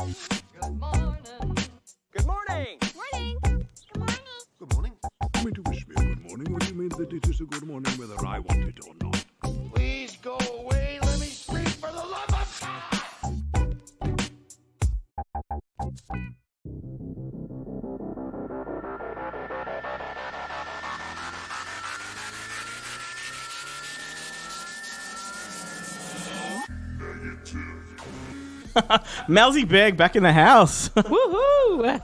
Good morning. Good morning. Morning. Good morning. Good morning. You mean to wish me a good morning, or do you mean that it is a good morning whether I want it or not? Please go away. Let me speak for the love of God. Malzy Beg back in the house. Woohoo!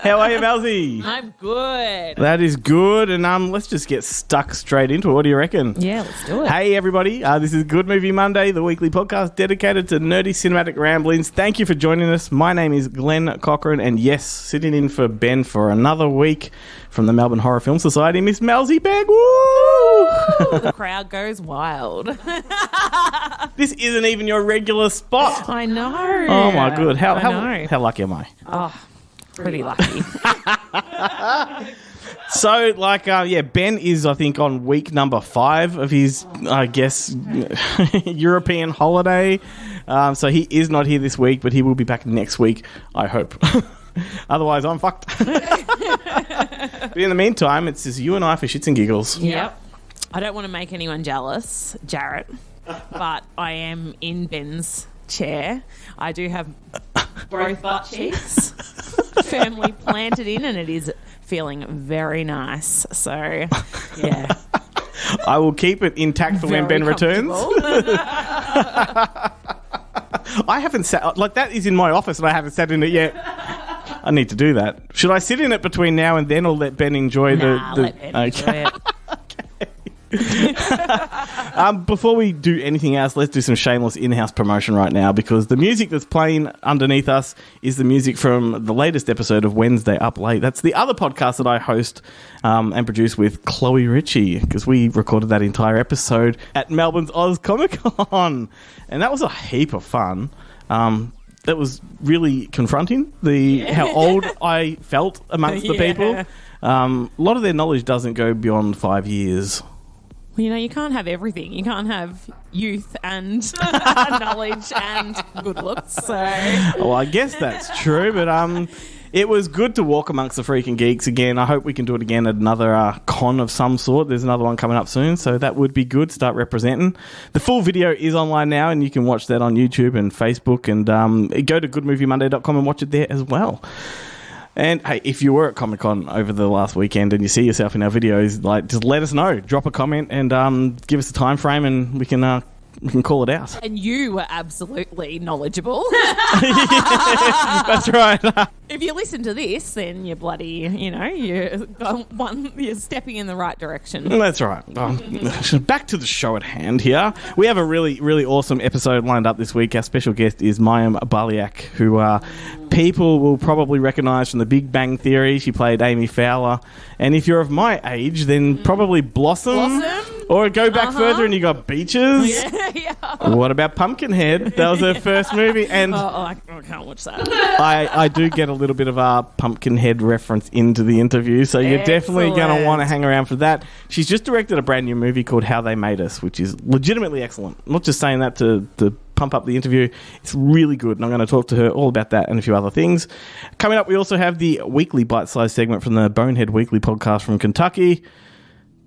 How are you, Malzy? I'm good. That is good. And let's just get stuck straight into it. What do you reckon? Yeah, let's do it. Hey, everybody. This is Good Movie Monday, the weekly podcast dedicated to nerdy cinematic ramblings. Thank you for joining us. My name is Glenn Cochran, and yes, sitting in for Ben for another week from the Melbourne Horror Film Society, Miss Malzy Beg. Woo! The crowd goes wild. This isn't even your regular spot. I know. Oh, my good. I know. How lucky am I? Oh, pretty lucky. So, Ben is, I think, on week number 5 of his, I guess, European holiday. So he is not here this week, but he will be back next week, I hope. Otherwise, I'm fucked. But in the meantime, it's just you and I for shits and giggles. Yep. I don't want to make anyone jealous, Jarrett, but I am in Ben's chair. I do have both butt cheeks firmly planted in, and it is feeling very nice. So, yeah. I will keep it intact for when Ben returns. I haven't sat... that is in my office, and I haven't sat in it yet. I need to do that. Should I sit in it between now and then, or let Ben enjoy let Ben enjoy it. Before we do anything else, let's do some shameless in-house promotion right now, because the music that's playing underneath us is the music from the latest episode of Wednesday Up Late. That's the other podcast that I host and produce with Chloe Ritchie, because we recorded that entire episode at Melbourne's Oz Comic Con, and that was a heap of fun. That was really confronting, how old I felt amongst the people. A lot of their knowledge doesn't go beyond 5 years. Well, you can't have everything. You can't have youth and knowledge and good looks. So, well, I guess that's true, but it was good to walk amongst the freaking geeks again. I hope we can do it again at another con of some sort. There's another one coming up soon, so that would be good. Start representing. The full video is online now, and you can watch that on YouTube and Facebook, and go to goodmoviemonday.com and watch it there as well. And hey, if you were at Comic-Con over the last weekend and you see yourself in our videos, just let us know. Drop a comment and give us a time frame, and we can call it out. And you were absolutely knowledgeable. That's right. If you listen to this, then you're bloody, you're stepping in the right direction. That's right. Back to the show at hand here. We have a really, really awesome episode lined up this week. Our special guest is Mayim Bialik, who people will probably recognise from The Big Bang Theory. She played Amy Fowler. And if you're of my age, then probably Blossom? Or go back further and you got Beaches. Yeah. What about Pumpkinhead? That was her first movie. And I can't watch that. I do get a little bit of a Pumpkinhead reference into the interview, so you're definitely going to want to hang around for that. She's just directed a brand new movie called How They Made Us, which is legitimately excellent. I'm not just saying that to pump up the interview. It's really good, and I'm going to talk to her all about that and a few other things. Coming up, we also have the weekly bite-sized segment from the Bonehead Weekly podcast from Kentucky.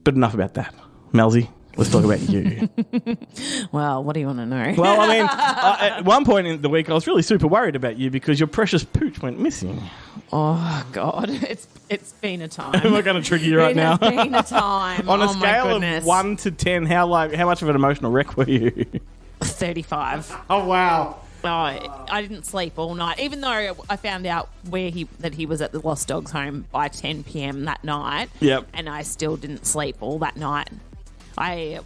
But enough about that. Malzy, let's talk about you. Well, what do you want to know? Well, I mean, at one point in the week, I was really super worried about you because your precious pooch went missing. Oh, God. It's been a time. Am I going to trigger you right now? It's been a time. On a scale of 1 to 10, how much of an emotional wreck were you? 35. Oh, wow. Oh, I didn't sleep all night, even though I found out that he was at the Lost Dogs home by 10 p.m. that night. Yep. And I still didn't sleep all that night. I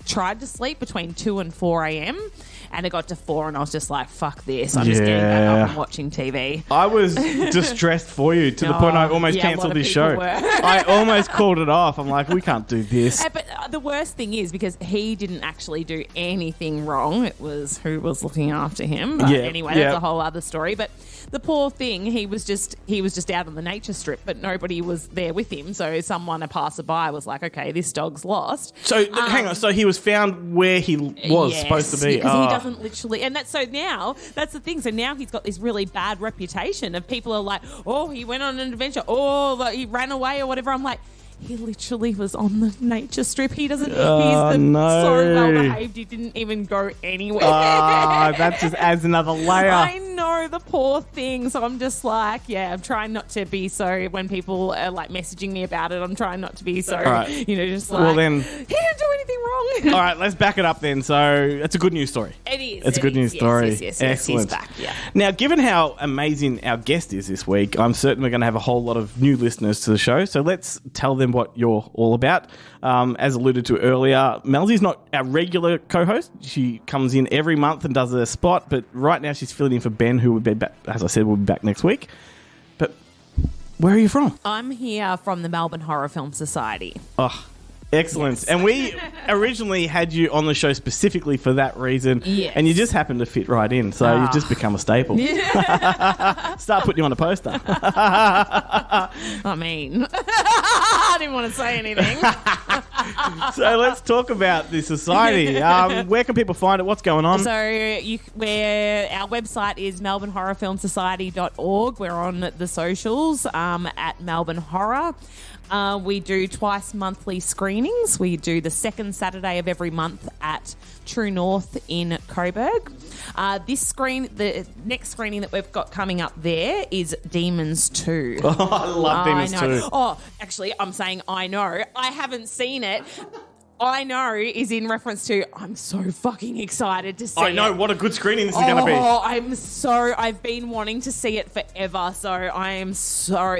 tried to sleep between 2 and 4 a.m. and it got to 4 and I was just like, fuck this. I'm just getting back up and watching TV. I was distressed for you to the point I almost cancelled this show. I almost called it off. I'm like, we can't do this. But the worst thing is because he didn't actually do anything wrong. It was who was looking after him. But anyway, that's a whole other story. But the poor thing, he was just out on the nature strip, but nobody was there with him. So a passerby was like, okay, this dog's lost. So hang on. So he was found where he was supposed to be. Because he doesn't literally, and that's the thing. So now he's got this really bad reputation of people are like, oh, he went on an adventure, he ran away or whatever. I'm like, he literally was on the nature strip. He doesn't. So well behaved. He didn't even go anywhere. That just adds another layer. I know, the poor thing. So I'm just like, I'm trying not to be so. When people are like messaging me about it, I'm trying not to be so. Right. Just like. Well, then he didn't do anything wrong. All right, let's back it up then. So it's a good news story. It is. It's a good news story. Yes, excellent. He's back. Yeah. Now, given how amazing our guest is this week, I'm certain we're going to have a whole lot of new listeners to the show. So let's tell them what you're all about. As alluded to earlier, Melzy's not our regular co-host. She comes in every month and does a spot, but right now she's filling in for Ben, who will be back, as I said, will be back next week. But where are you from? I'm here from the Melbourne Horror Film Society. Oh, excellent. Yes. And we originally had you on the show specifically for that reason. Yes. And you just happened to fit right in. So you've just become a staple. Yeah. Start putting you on a poster. I mean, I didn't want to say anything. So let's talk about the society. Where can people find it? What's going on? So our website is melbournehorrorfilmsociety.org. We're on the socials at Melbourne Horror. We do twice monthly screenings. We do the second Saturday of every month at True North in Coburg. The next screening that we've got coming up there is Demons 2. Oh, I love Demons 2. Oh, actually, I'm saying I know. I haven't seen it. I know is in reference to I'm so fucking excited to see it. I know, what a good screening this is going to be. Oh, I've been wanting to see it forever, so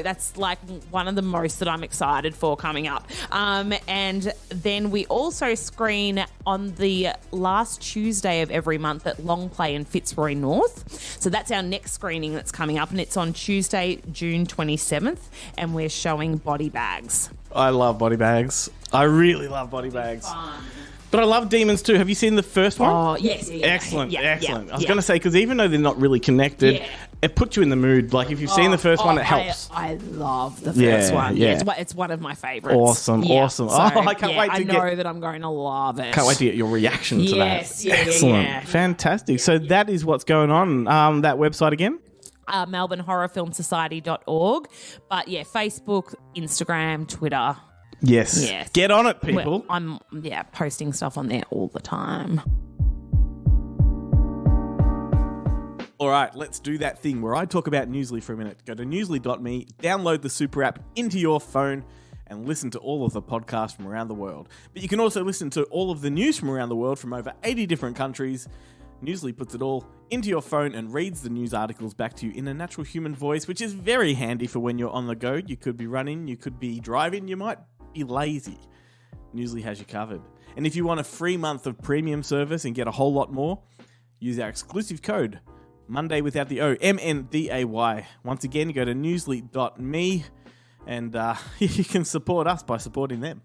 that's like one of the most that I'm excited for coming up. And then we also screen on the last Tuesday of every month at Long Play in Fitzroy North. So that's our next screening that's coming up, and it's on Tuesday, June 27th, and we're showing Body Bags. I love Body Bags. I really love Body Bags. But I love Demons too. Have you seen the first one? Oh, yes. Yeah, excellent. yeah, I was going to say, because even though they're not really connected, it puts you in the mood. Like, if you've seen the first one, it helps. I love the first one. Yeah. It's one of my favourites. Awesome. So, I can't wait to I know that I'm going to love it. Can't wait to get your reaction to that. Excellent. Yeah. Fantastic. So that is what's going on. That website again? melbournehorrorfilmsociety.org. But Facebook, Instagram, Twitter. Yes. Get on it, people. I'm posting stuff on there all the time. All right, let's do that thing where I talk about Newsly for a minute. Go to newsly.me, download the super app into your phone, and listen to all of the podcasts from around the world. But you can also listen to all of the news from around the world from over 80 different countries. Newsly puts it all into your phone and reads the news articles back to you in a natural human voice, which is very handy for when you're on the go. You could be running, you could be driving, you might be lazy. Newsly has you covered. And if you want a free month of premium service and get a whole lot more, use our exclusive code, Monday without the O, MNDAY. Once again, go to newsly.me and you can support us by supporting them.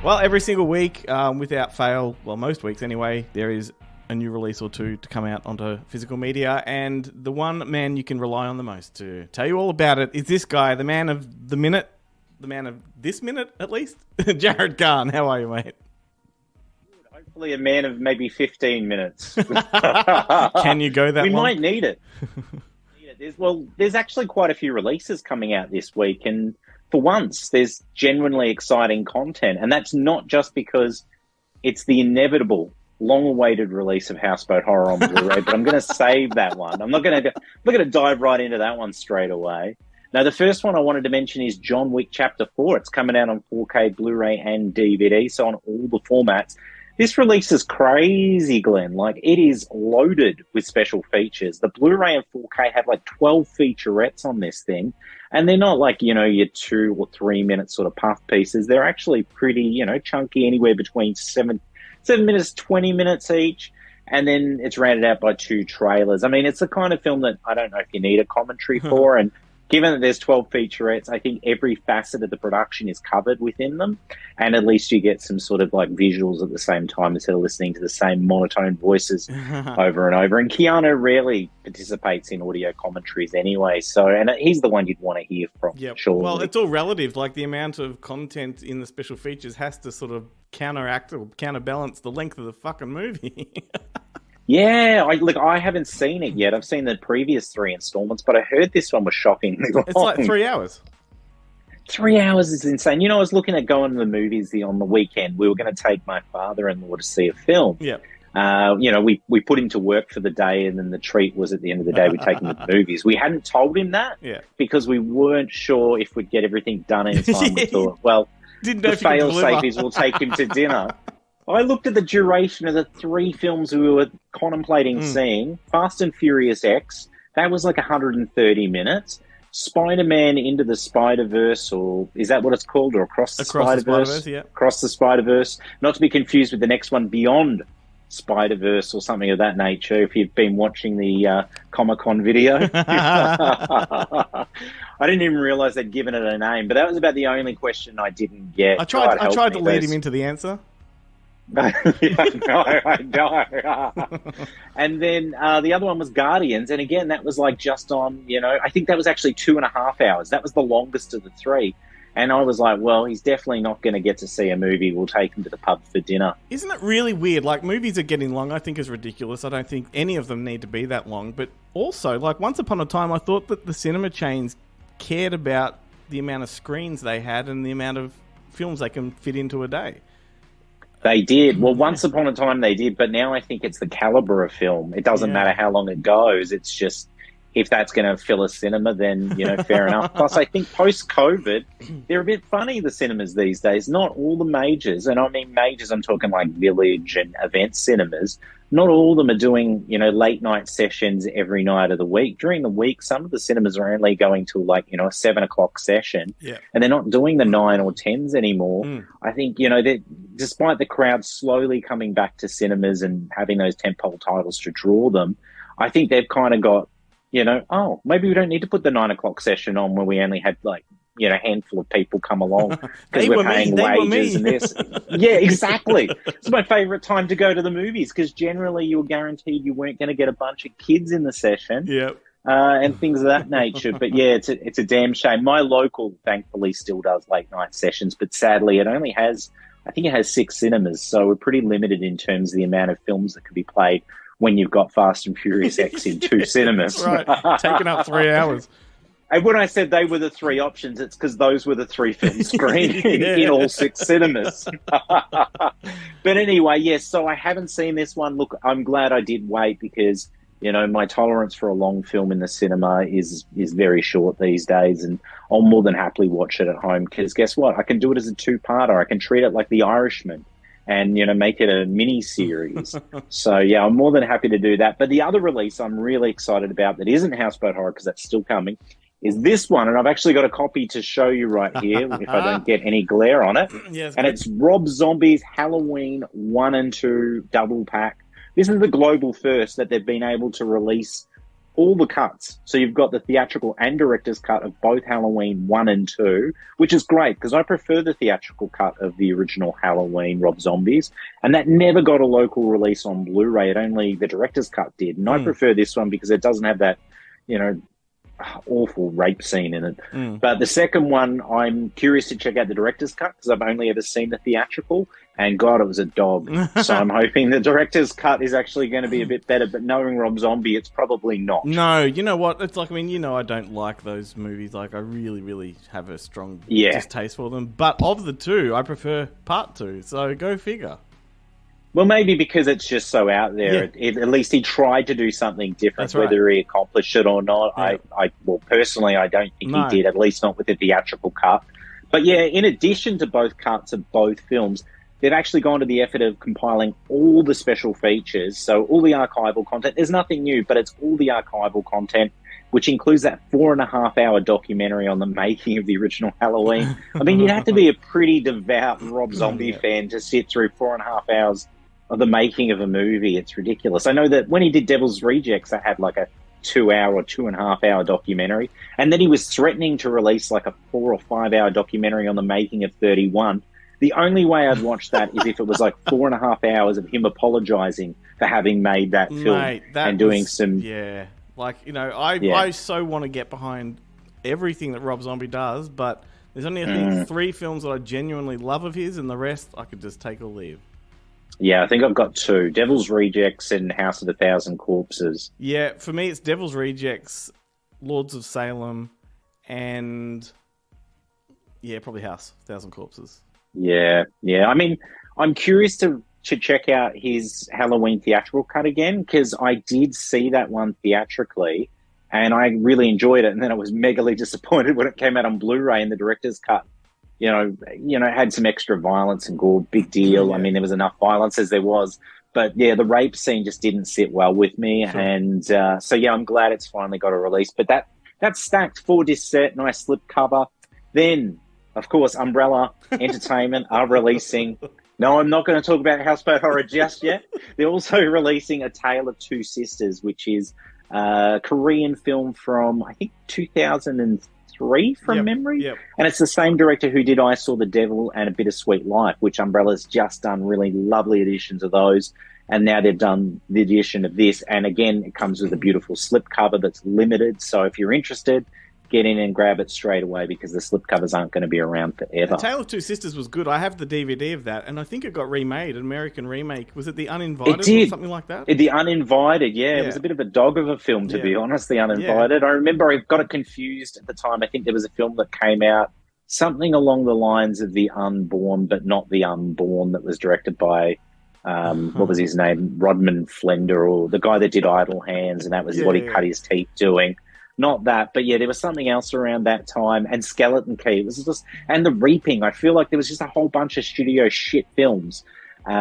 Well, every single week, without fail, well, most weeks anyway, there is a new release or two to come out onto physical media, and the one man you can rely on the most to tell you all about it is this guy, the man of the minute, the man of this minute at least, Jared Khan. How are you, mate? Hopefully a man of maybe 15 minutes. Can you go that we long? might need it. There's actually quite a few releases coming out this week, and for once, there's genuinely exciting content, and that's not just because it's the inevitable, long-awaited release of Houseboat Horror on Blu-ray, but I'm going to save that one. I'm not going to dive right into that one straight away. Now, the first one I wanted to mention is John Wick Chapter 4. It's coming out on 4K Blu-ray and DVD, so on all the formats. This release is crazy, Glenn. Like, it is loaded with special features. The Blu-ray and 4K have like 12 featurettes on this thing, and they're not like, your 2 or 3 minute sort of puff pieces. They're actually pretty, chunky, anywhere between 7 minutes, 20 minutes each. And then it's rounded out by 2 trailers. I mean, it's the kind of film that I don't know if you need a commentary for. And given that there's 12 featurettes, I think every facet of the production is covered within them. And at least you get some sort of like visuals at the same time instead of listening to the same monotone voices over and over. And Keanu rarely participates in audio commentaries anyway. So, and he's the one you'd want to hear from, surely. Well, it's all relative. Like the amount of content in the special features has to sort of counteract or counterbalance the length of the fucking movie. Yeah, I haven't seen it yet. I've seen the previous 3 installments, but I heard this one was shockingly long. It's like 3 hours. 3 hours is insane. You know, I was looking at going to the movies on the weekend. We were going to take my father-in-law to see a film. Yeah. You know, we put him to work for the day, and then the treat was at the end of the day we'd take him to the movies. We hadn't told him that because we weren't sure if we'd get everything done in time. We thought, well, the fail-safe is we'll take him to dinner. I looked at the duration of the 3 films we were contemplating seeing. Fast and Furious X, that was like 130 minutes. Spider-Man Into the Spider-Verse, or is that what it's called? Or Across the Spider-Verse? Across the Spider-Verse. Not to be confused with the next one, Beyond Spider-Verse or something of that nature, if you've been watching the Comic-Con video. I didn't even realise they'd given it a name, but that was about the only question I didn't get. I tried to lead him into the answer. I know. And then the other one was Guardians, and again, that was like just on, you know, I think that was actually 2.5 hours. That was the longest of the 3. And I was like, well, he's definitely not going to get to see a movie. We'll take him to the pub for dinner. Isn't it really weird? Like, movies are getting long, I think is ridiculous. I don't think any of them need to be that long. But also, like, once upon a time, I thought that the cinema chains cared about the amount of screens they had and the amount of films they can fit into a day. They did. Well, once upon a time they did, but now I think it's the caliber of film. It doesn't matter how long it goes. It's just, if that's going to fill a cinema, then, you know, fair enough. Plus, I think post-COVID, they're a bit funny, the cinemas these days. Not all the majors, and I mean majors, I'm talking like Village and event cinemas. Not all of them are doing, you know, late-night sessions every night of the week. During the week, some of the cinemas are only going to, like, you know, a 7 o'clock session. Yeah. And they're not doing the 9 or 10s anymore. I think, you know, despite the crowd slowly coming back to cinemas and having those tentpole titles to draw them, I think they've kind of got, you know, oh, maybe we don't need to put the 9 o'clock session on where we only had, like, you know, a handful of people come along because we're paying wages and this. Yeah, exactly. It's my favourite time to go to the movies because generally you were guaranteed you weren't going to get a bunch of kids in the session. Yep. And things of that nature. But yeah, it's a damn shame. My local, thankfully, still does late night sessions, but sadly it only has, I think it has 6 cinemas, so we're pretty limited in terms of the amount of films that can be played when you've got Fast and Furious X in 2 cinemas. Right, taking up 3 hours. And when I said they were the 3 options, it's because those were the 3 films screened in all 6 cinemas. But anyway, yes, so I haven't seen this one. Look, I'm glad I did wait because, you know, my tolerance for a long film in the cinema is very short these days, and I'll more than happily watch it at home because guess what? I can do it as a 2-parter. I can treat it like The Irishman and, you know, make it a mini-series. So, yeah, I'm more than happy to do that. But the other release I'm really excited about that isn't Houseboat Horror because that's still coming is this one, and I've actually got a copy to show you right here if I don't get any glare on it. Yes, and it's Rob Zombie's Halloween 1 and 2 double pack. This is the global first that they've been able to release all the cuts. So you've got the theatrical and director's cut of both Halloween 1 and 2, which is great because I prefer the theatrical cut of the original Halloween Rob Zombies, and that never got a local release on Blu-ray. It only the director's cut did, and I prefer this one because it doesn't have that, you know, awful rape scene in it. But the second one, I'm curious to check out the director's cut because I've only ever seen the theatrical, and God, it was a dog. So I'm hoping the director's cut is actually going to be a bit better, but knowing Rob Zombie, it's probably not. No, you know what? It's like, I mean, you know, I don't like those movies. Like, I really, really have a strong distaste for them. But of the 2, I prefer part 2. So go figure. Well, maybe because it's just so out there. Yeah. At least he tried to do something different. That's right. Whether he accomplished it or not, Yeah. Well, personally, I don't think he did, at least not with the theatrical cut. But yeah, in addition to both cuts of both films, they've actually gone to the effort of compiling all the special features. So all the archival content. There's nothing new, but it's all the archival content, which includes that 4.5-hour documentary on the making of the original Halloween. I mean, you'd have to be a pretty devout Rob Zombie fan to sit through 4.5 hours of the making of a movie. It's ridiculous. I know that when he did Devil's Rejects, I had like a 2-hour or 2.5-hour documentary. And then he was threatening to release like a 4 or 5-hour documentary on the making of 31. The only way I'd watch that is if it was like 4.5 hours of him apologizing for having made that film. Mate, that and doing was- some... Yeah. Like, you know, I so want to get behind everything that Rob Zombie does, but there's only, I think, 3 films that I genuinely love of his, and the rest I could just take or leave. Yeah, I think I've got 2. Devil's Rejects and House of a Thousand Corpses. Yeah, for me, it's Devil's Rejects, Lords of Salem, and... Yeah, probably House of a Thousand Corpses. Yeah. I mean, I'm curious to check out his Halloween theatrical cut again, because I did see that one theatrically, and I really enjoyed it. And then I was megally disappointed when it came out on Blu-ray and the director's cut. You know, it had some extra violence and gore, big deal. Yeah. I mean, there was enough violence as there was. But yeah, the rape scene just didn't sit well with me. Sure. And so, yeah, I'm glad it's finally got a release. But that's stacked 4-disc set, nice slipcover. Then, of course, Umbrella Entertainment are releasing... No, I'm not going to talk about Houseboat Horror just yet. They're also releasing A Tale of Two Sisters, which is a Korean film from, I think, 2003 from memory. Yep. And it's the same director who did I Saw the Devil and A Bittersweet Life, which Umbrella's just done really lovely editions of those. And now they've done the edition of this. And again, it comes with a beautiful slipcover that's limited. So if you're interested, get in and grab it straight away, because the slipcovers aren't going to be around forever. A Tale of Two Sisters was good. I have the DVD of that, and I think it got remade, an American remake. Was it The Uninvited It did. or something like that? The Uninvited, yeah. It Yeah. was a bit of a dog of a film, to Yeah. be honest, The Uninvited. I remember I got it confused at the time. I think there was a film that came out, something along the lines of The Unborn, but not The Unborn, that was directed by, what was his name? Rodman Flender, or the guy that did Idle Hands, and that was what he cut his teeth doing. Not that, but yeah, there was something else around that time. And Skeleton Key, it was just, and The Reaping. I feel like there was just a whole bunch of studio shit films. But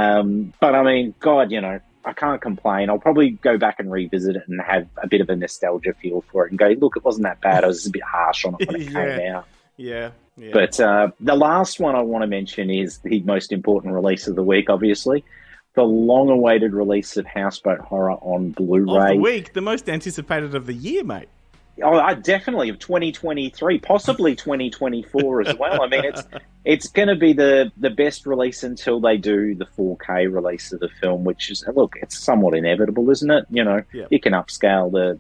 I mean, God, you know, I can't complain. I'll probably go back and revisit it and have a bit of a nostalgia feel for it and go, look, it wasn't that bad. I was just a bit harsh on it when it came out. Yeah. But the last one I want to mention is the most important release of the week, obviously. The long-awaited release of Houseboat Horror on Blu-ray. Of the week, the most anticipated of the year, mate. Oh, I definitely, of 2023, possibly 2024 as well. I mean, it's going to be the best release until they do the 4K release of the film, which is, look, it's somewhat inevitable, isn't it? You know, you can upscale the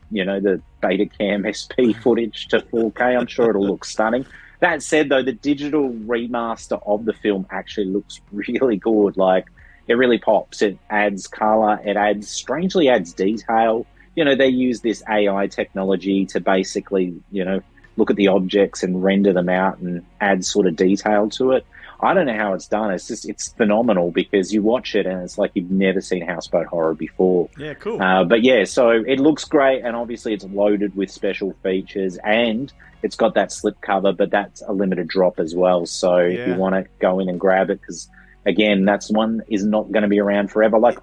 Betacam SP footage to 4K. I'm sure it'll look stunning. That said, though, the digital remaster of the film actually looks really good. Like, it really pops. It adds color. It strangely adds detail. You know, they use this AI technology to basically, you know, look at the objects and render them out and add sort of detail to it. I don't know how it's done. It's phenomenal, because you watch it and it's like you've never seen Houseboat Horror before. Yeah, cool. But yeah, so it looks great, and obviously it's loaded with special features, and it's got that slipcover, but that's a limited drop as well. So if you want to go in and grab it, because again, that's one is not going to be around forever. Like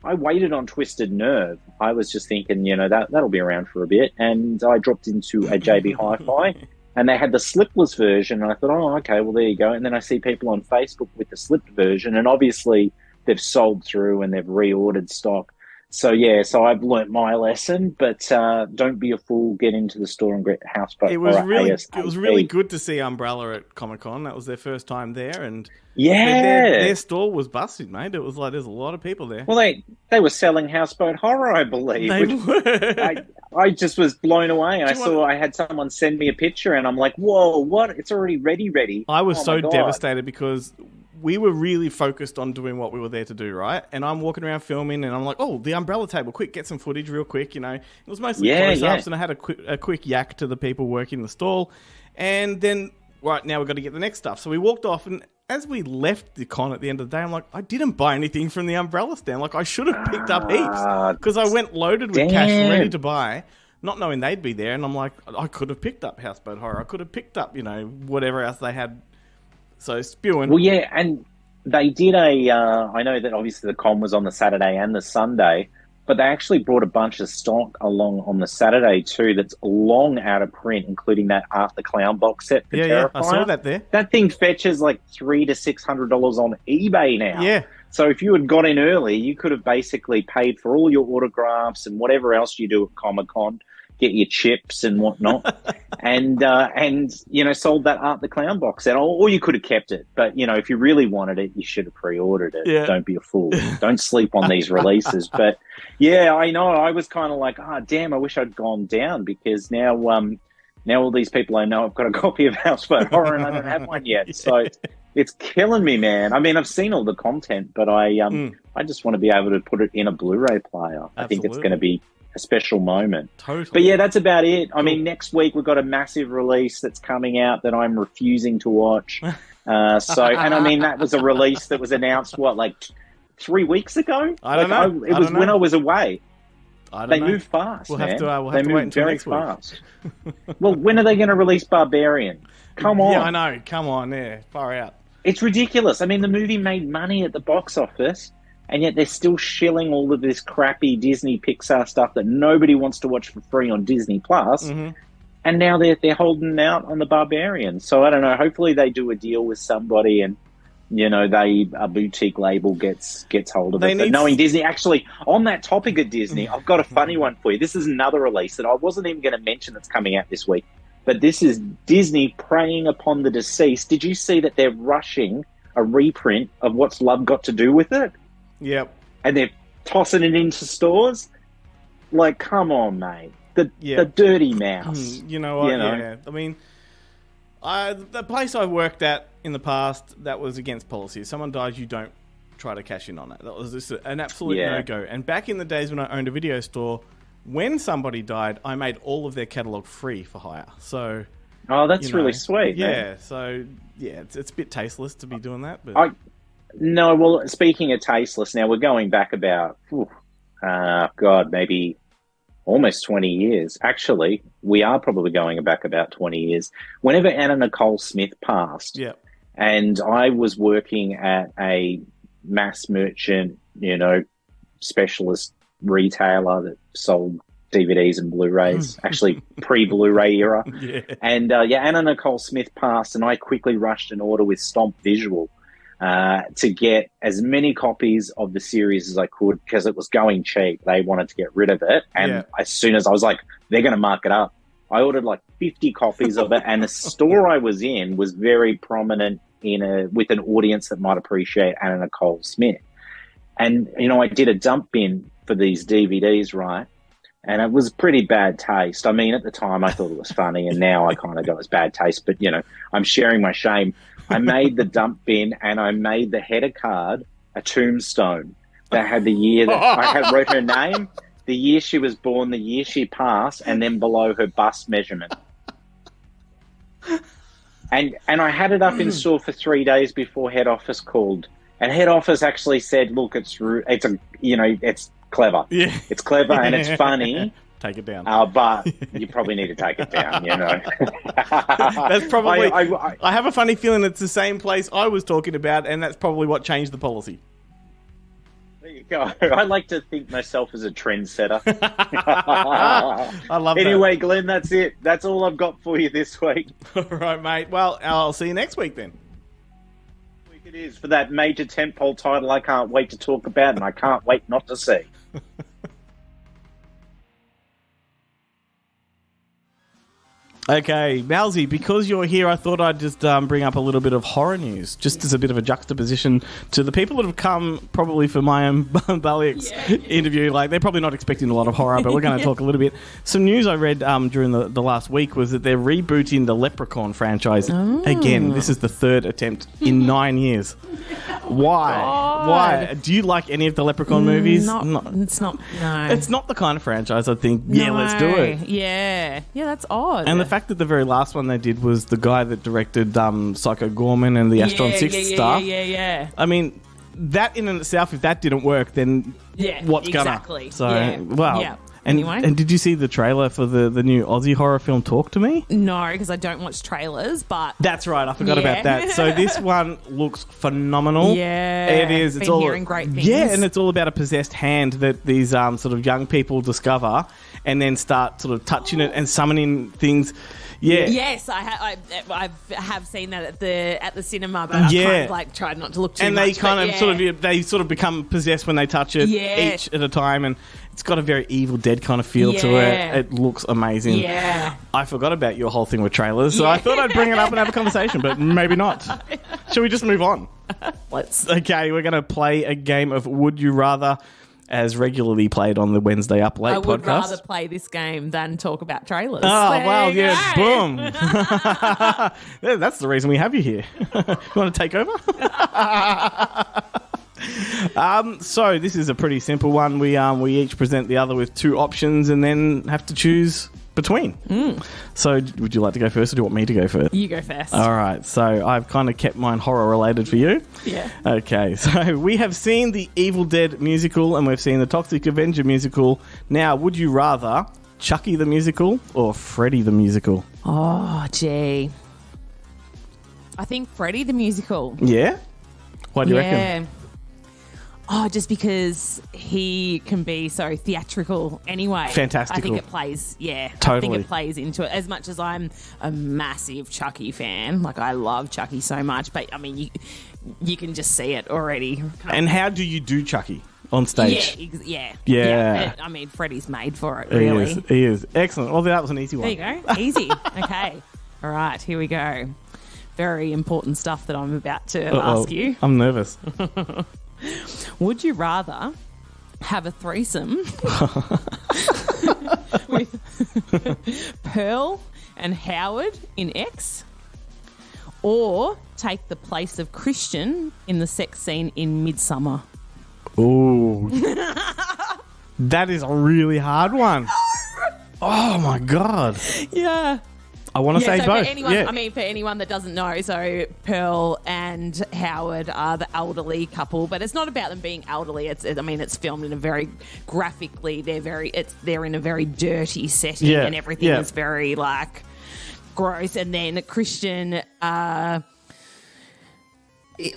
I waited on Twisted Nerve. I was just thinking, you know, that'll be around for a bit. And I dropped into a JB Hi-Fi, and they had the slipless version. And I thought, oh, okay, well, there you go. And then I see people on Facebook with the slipped version, and obviously they've sold through and they've reordered stock. So, yeah, so I've learnt my lesson, but don't be a fool. Get into the store and get Houseboat It was Horror really, ASAP. good to see Umbrella at Comic-Con. That was their first time there, and Yeah. their store was busted, mate. It was like there's a lot of people there. Well, they were selling Houseboat Horror, I believe. They which were. I just was blown away. you I had someone send me a picture, and I'm like, whoa, what? It's already ready. I was Oh so my God. devastated, because we were really focused on doing what we were there to do, right? And I'm walking around filming, and I'm like, oh, the Umbrella table, quick, get some footage real quick, you know. It was mostly close-ups, and I had a quick yak to the people working the stall. And then, right, now we've got to get the next stuff. So we walked off, and as we left the con at the end of the day, I'm like, I didn't buy anything from the Umbrella stand. Like, I should have picked up heaps, because I went loaded with cash ready to buy, not knowing they'd be there. And I'm like, I could have picked up Houseboat Horror. I could have picked up, you know, whatever else they had. So spewing. Well, yeah, and they did I know that obviously the con was on the Saturday and the Sunday, but they actually brought a bunch of stock along on the Saturday too that's long out of print, including that Art the Clown box set for Yeah, Terrifier. I saw that there. That thing fetches like $300 to $600 on eBay now. Yeah. So if you had got in early, you could have basically paid for all your autographs and whatever else you do at Comic-Con, get your chips and whatnot, and sold that Art the Clown box set. Or you could have kept it. But, if you really wanted it, you should have pre-ordered it. Yeah. Don't be a fool. Don't sleep on these releases. But, yeah, I know. I was kind of like, damn, I wish I'd gone down because now all these people I know have got a copy of Houseboat Horror and I don't have one yet. So it's killing me, man. I mean, I've seen all the content, but I just want to be able to put it in a Blu-ray player. I think it's going to be a special moment. Totally. But yeah, that's about it. I mean, next week we've got a massive release that's coming out that I'm refusing to watch. And I mean, that was a release that was announced, 3 weeks ago? I don't know. It was when I was away. They move fast, We'll man. have to they wait move until very next week. fast. Well, when are they going to release Barbarian? Come on. Yeah, I know. Come on, yeah. Far out. It's ridiculous. I mean, the movie made money at the box office, and yet they're still shilling all of this crappy Disney Pixar stuff that nobody wants to watch for free on Disney Plus. Mm-hmm. And now they're holding out on the Barbarian. So I don't know. Hopefully they do a deal with somebody and a boutique label gets hold of it. But knowing Disney, actually, on that topic of Disney, I've got a funny one for you. This is another release that I wasn't even going to mention that's coming out this week. But this is Disney preying upon the deceased. Did you see that they're rushing a reprint of What's Love Got to Do with It? Yep. And they're tossing it into stores? Like, come on, mate. The dirty mouse. You know what? Yeah. I mean, the place I worked at in the past, that was against policy. If someone dies, you don't try to cash in on it. That was just an absolute no-go. And back in the days when I owned a video store, when somebody died, I made all of their catalogue free for hire. So, that's really sweet. Yeah. Man. So, yeah, it's a bit tasteless to be doing that. But Speaking of tasteless, now we're going back about, maybe almost 20 years. Actually, we are probably going back about 20 years. Whenever Anna Nicole Smith passed, and I was working at a mass merchant, specialist retailer that sold DVDs and Blu-rays, actually pre-Blu-ray era. And Anna Nicole Smith passed, and I quickly rushed an order with Stomp Visual to get as many copies of the series as I could because it was going cheap. They wanted to get rid of it. And as soon as I was like, they're going to mark it up, I ordered 50 copies of it. And the store I was in was very prominent with an audience that might appreciate Anna Nicole Smith. And, I did a dump bin for these DVDs, right? And it was pretty bad taste. I mean, at the time I thought it was funny, and now I kind of go, it's bad taste. But, I'm sharing my shame. I made the dump bin, and I made the header card a tombstone that had the year that I wrote her name, the year she was born, the year she passed, and then below her bust measurement. And I had it up in store for 3 days before head office called. And head office actually said, "Look, it's clever. Yeah. It's clever and it's funny. Take it down. But you probably need to take it down, That's probably... I have a funny feeling it's the same place I was talking about, and that's probably what changed the policy. There you go. I like to think myself as a trendsetter. I love that. Anyway, Glenn, that's it. That's all I've got for you this week. All right, mate. Well, I'll see you next week then. It is for that major tentpole title I can't wait to talk about, and I can't wait not to see. Okay, Mousy, because you're here, I thought I'd just bring up a little bit of horror news, just as a bit of a juxtaposition to the people that have come probably for Mayim Bialik's interview. They're probably not expecting a lot of horror, but we're going to talk a little bit. Some news I read during the last week was that they're rebooting the Leprechaun franchise again. This is the third attempt in 9 years. Why? God. Why? Do you like any of the Leprechaun movies? It's not. No. It's not the kind of franchise I think, let's do it. Yeah, that's odd. And the fact that the very last one they did was the guy that directed Psycho Gorman and the Astron 6 stuff. Yeah. I mean, that in and itself, if that didn't work, then what's exactly. gonna? So, well. Yeah. And did you see the trailer for the new Aussie horror film Talk to Me? No, because I don't watch trailers, but... That's right, I forgot about that. So this one looks phenomenal. Yeah. It is. Been hearing great things. Yeah, and it's all about a possessed hand that these sort of young people discover and then start sort of touching it and summoning things. Yeah. Yes, I have seen that at the cinema, but I've kind of like tried not to look too and much. they kind of sort of become possessed when they touch it, Yeah. each at a time, and it's got a very Evil Dead kind of feel to Yeah. it. It looks amazing. Yeah. I forgot about your whole thing with trailers, so I thought I'd bring it up and have a conversation, but maybe not. Shall we just move on? Let's. Okay, we're going to play a game of Would You Rather, as regularly played on the Wednesday Up Late I would podcast. rather play this game than talk about trailers. Oh, There wow, you yeah, go. boom. Yeah, that's the reason we have you here. You want to take over? So this is a pretty simple one. We each present the other with two options and then have to choose between. So would you like to go first, or do you want me to go first? You go first. All right, so I've kind of kept mine horror related for you. Yeah. Okay, so we have seen the Evil Dead musical and we've seen the Toxic Avenger musical. Now, would you rather Chucky the musical or Freddy the musical? Oh, gee. I think Freddy the musical. Yeah? Why do you reckon? Oh, just because he can be so theatrical anyway. Fantastical. I think it plays, I Totally. think it plays into it. As much as I'm a massive Chucky fan, like I love Chucky so much, but I mean, you can just see it already. And how do you do Chucky on stage? Yeah. I mean, Freddy's made for it, really. He is. Excellent. Well, that was an easy one. There you go. Easy. Okay. All right, here we go. Very important stuff that I'm about to ask you. I'm nervous. Would you rather have a threesome with Pearl and Howard in X, or take the place of Christian in the sex scene in Midsommar? Ooh. That is a really hard one. Oh, my God. Yeah. I want to say so both. For anyone, yeah. I mean, for anyone that doesn't know, so Pearl and Howard are the elderly couple, but it's not about them being elderly. It's filmed in a very graphically. They're in a very dirty setting, Yeah, and everything yeah. is very like gross. And then Christian is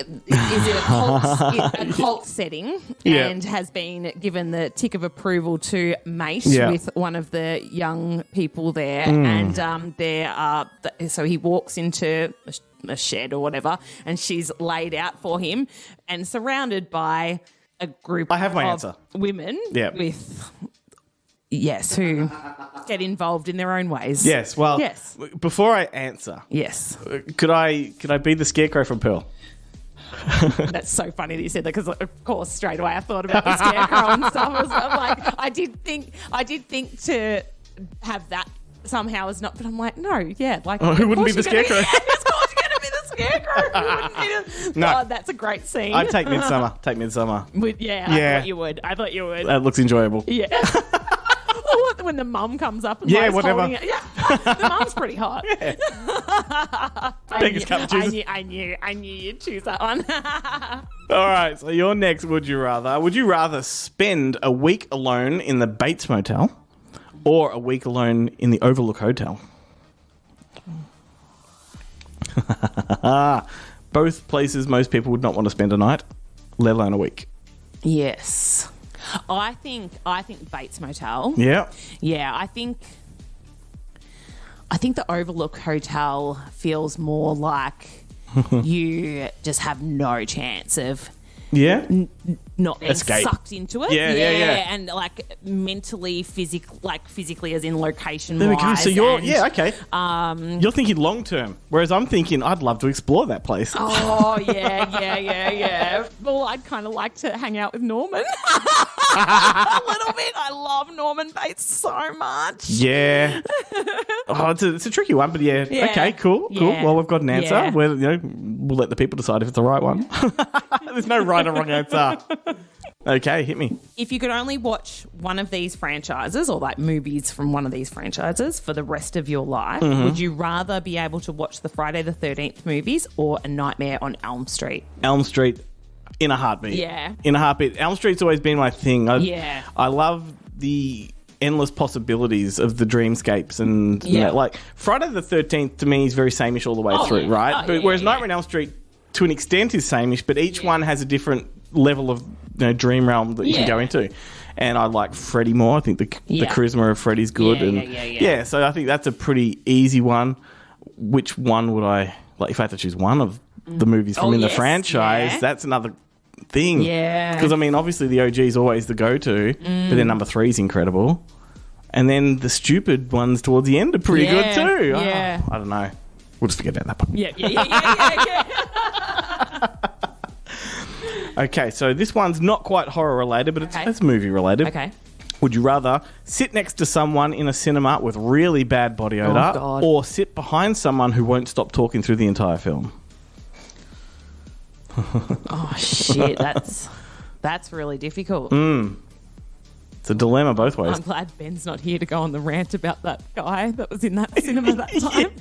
in a cult setting Yeah. and has been given the tick of approval to mate Yeah. with one of the young people there. And so he walks into a shed or whatever, and she's laid out for him and surrounded by a group I have my of answer. women Yeah. who get involved in their own ways. Yes, well, Yes. before I answer, Yes. could I be the scarecrow from Pearl? That's so funny that you said that, because of course straight away I thought about the scarecrow and stuff. I was like, I did think to have that somehow as not, but I'm like, no, yeah, like who wouldn't be the scarecrow? Of course you're gonna be the scarecrow. Who wouldn't be the, No. God, that's a great scene. I'd take Midsommar. Yeah, Yeah. I thought you would. That looks enjoyable. Yeah. Or when the mum comes up and Yeah, likes whatever. holding it. Yeah, the mum's pretty hot. Biggest cup of juice. I knew you'd choose that one. All right, so your next would you rather. Would you rather spend a week alone in the Bates Motel or a week alone in the Overlook Hotel? Both places most people would not want to spend a night, let alone a week. Yes. I think Bates Motel. Yeah. Yeah, I think the Overlook Hotel feels more like you just have no chance of Yeah? not being Escape. sucked into it. Yeah, yeah. And like mentally, physically as in location There we go. wise. So you're, and, okay. You're thinking long term, whereas I'm thinking I'd love to explore that place. Oh, yeah. Well, I'd kind of like to hang out with Norman. A little bit. I love Norman Bates so much. Yeah. Oh, it's a tricky one, but yeah. Yeah. Okay, cool. Yeah. Well, we've got an answer. Yeah. We'll let the people decide if it's the right one. There's no right or wrong answer. Okay, hit me. If you could only watch one of these franchises or like movies from one of these franchises for the rest of your life, would you rather be able to watch the Friday the 13th movies or A Nightmare on Elm Street? Elm Street in a heartbeat. Yeah. In a heartbeat. Elm Street's always been my thing. Yeah. I love the endless possibilities of the dreamscapes and Yeah. like Friday the 13th to me is very sameish all the way through, yeah. right? Oh, But yeah, whereas yeah. Nightmare on Elm Street to an extent is sameish, but each one has a different level of dream realm that you can Yeah. go into. and I like Freddie more. I think the charisma of Freddie's good. Yeah. So I think that's a pretty easy one. Which one would I like? If I had to choose one of the movies from the franchise, that's another thing. Yeah. Because, I mean, obviously the OG is always the go-to, but then number 3 is incredible. And then the stupid ones towards the end are pretty good too. Yeah. Oh, I don't know. We'll just forget about that one. Yeah. Okay, so this one's not quite horror-related, but it's movie-related. Okay. Would you rather sit next to someone in a cinema with really bad body odor God. or sit behind someone who won't stop talking through the entire film? Oh, shit. That's really difficult. It's a dilemma both ways. I'm glad Ben's not here to go on the rant about that guy that was in that cinema that time.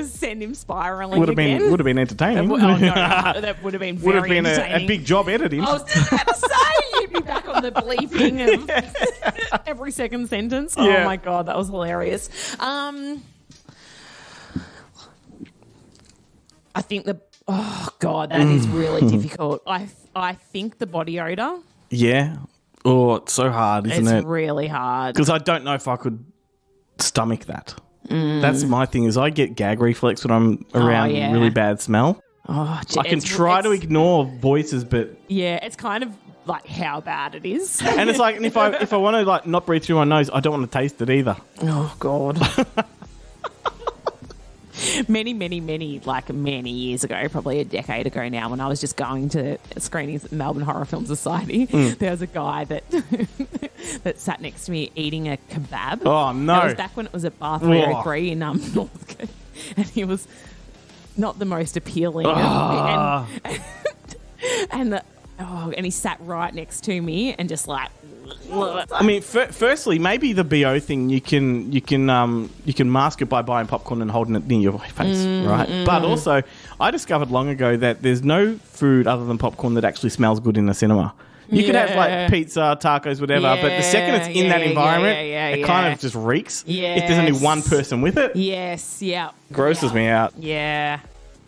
Send him spiraling Would have been entertaining. That would have been very Would have been a big job editing. I was just about to say, you'd be back on the bleeping of every second sentence. Oh Yeah. my God, that was hilarious. I think that is really difficult. I think the body odor. Yeah. Oh, it's so hard, isn't it? It's really hard. Because I don't know if I could stomach that. That's my thing, is I get gag reflex when I'm around really bad smell. Oh, I can try to ignore voices, but... Yeah, it's kind of like how bad it is. And it's like, and if I want to like not breathe through my nose, I don't want to taste it either. Oh, God. Many years ago, probably a decade ago now, when I was just going to screenings at the Melbourne Horror Film Society, there was a guy that that sat next to me eating a kebab. Oh, no. That was back when it was at Bath 303 in Northcote. And he was not the most appealing. And he sat right next to me and just like... I mean, firstly, maybe the BO thing you can mask it by buying popcorn and holding it near your face, right? But also, I discovered long ago that there's no food other than popcorn that actually smells good in a cinema. You could have like pizza, tacos, whatever, but the second it's in that environment, it kind of just reeks. If there's only one person with it, grosses me out. Yeah.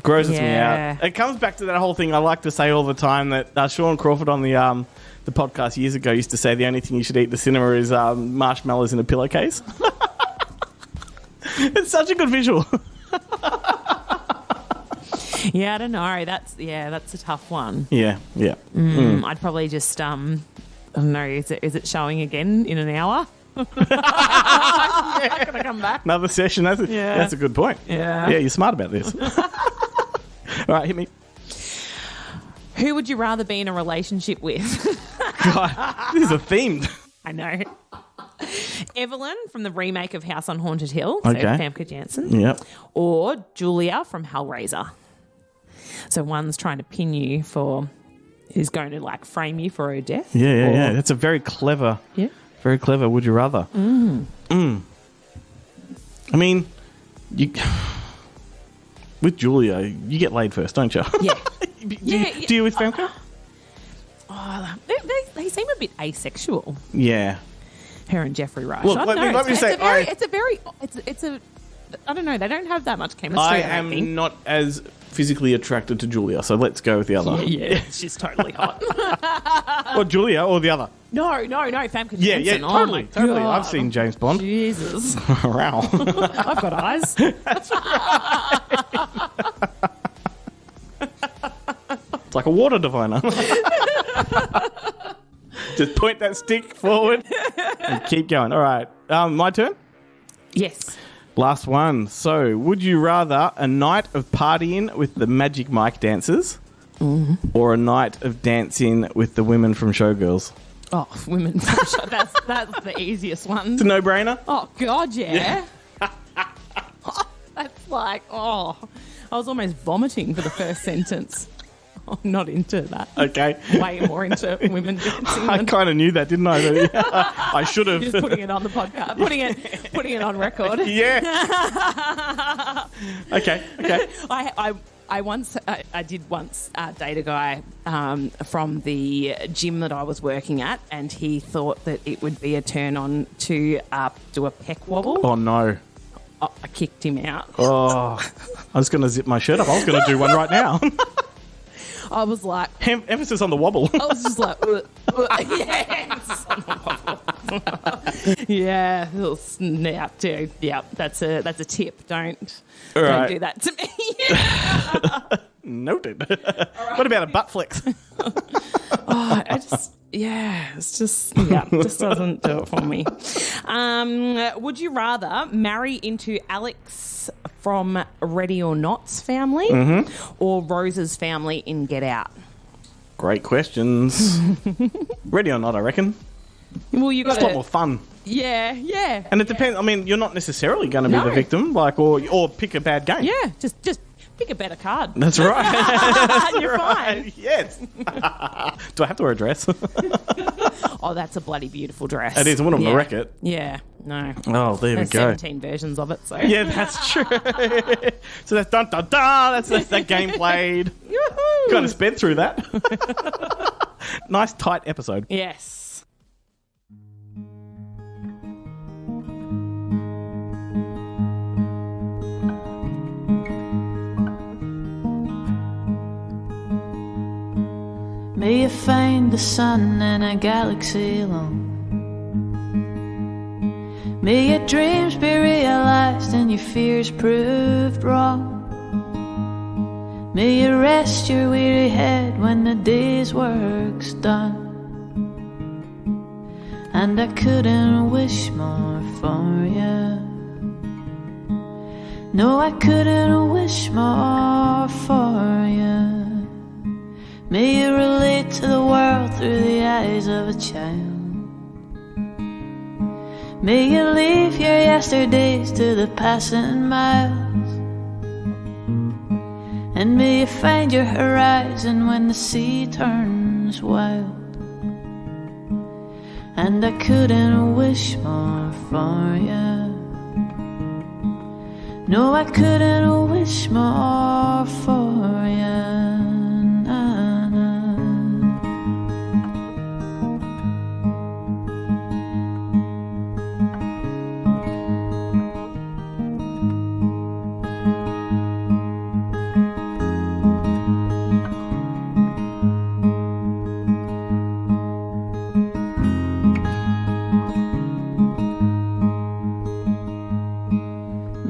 Grosses me out. It comes back to that whole thing I like to say all the time that Sean Crawford on the podcast years ago used to say the only thing you should eat in the cinema is marshmallows in a pillowcase. It's such a good visual. Yeah, I don't know. That's a tough one. Yeah. I'd probably just I don't know. Is it showing again in an hour? Can I come back? Another session. That's a good point. Yeah, you're smart about this. All right, hit me. Who would you rather be in a relationship with? God, this is a theme. I know. Evelyn from the remake of House on Haunted Hill, Okay. so Famke Janssen. Yep. Or Julia from Hellraiser. So one's trying to pin you for who's going to like frame you for her death. Yeah. That's a very clever. Yeah. Very clever. Would you rather? I mean, with Julia, you get laid first, don't you? Yeah. Do you with Famke? Oh, they seem a bit asexual. Yeah. Her and Jeffrey Rush. Look, I don't let know. me say, It's a. I don't know. They don't have that much chemistry. I I don't think. am not as physically attracted to Julia, so let's go with the other. Yeah, she's totally hot. Or Julia, or the other. No, Famke Janssen. Yeah, Oh totally. my God. I've seen James Bond. Jesus. Wow. I've got eyes. It's like a water diviner. Just point that stick forward and keep going. All right. My turn? Yes. Last one. So, would you rather a night of partying with the Magic Mike dancers or a night of dancing with the women from Showgirls? Oh, women. That's the easiest one. It's a no-brainer. Oh, God, yeah. That's like, I was almost vomiting for the first sentence. I'm not into that. Okay. Way more into women dancing. I kind of knew that, didn't I? I should have. Just putting it on the podcast. Putting it on record. Yeah. Okay. I did once date a guy from the gym that I was working at, and he thought that it would be a turn on to do a peck wobble. Oh, no. I kicked him out. Oh, I was going to zip my shirt up. I was going to do one right now. I was like, Emphasis on the wobble. I was just like, yes. Yeah, dude. Yeah, that's a tip. Don't do that to me. Noted. What about a butt flex? It just doesn't do it for me. Would you rather marry into Alex from Ready or Not's family or Rose's family in Get Out? Great questions. Ready or Not, I reckon. Well, you got It's a lot more fun. Yeah. And it depends. I mean, you're not necessarily going to be the victim, or pick a bad game. Yeah, just pick a better card. That's right. You're fine. Yes. Do I have to wear a dress? Oh, that's a bloody beautiful dress. It is. I wouldn't wreck it. Yeah, no. Oh, there There's we go. 17 versions of it, so. Yeah, that's true. So that's dun dun dun. That's that game played. Yoo-hoo! Kind of sped through that. Nice tight episode. Yes. May you find the sun in a galaxy long. May your dreams be realized and your fears proved wrong. May you rest your weary head when the day's work's done. And I couldn't wish more for you. No, I couldn't wish more for you. May you relate to the world through the eyes of a child. May you leave your yesterdays to the passing miles. And may you find your horizon when the sea turns wild. And I couldn't wish more for you. No, I couldn't wish more for you.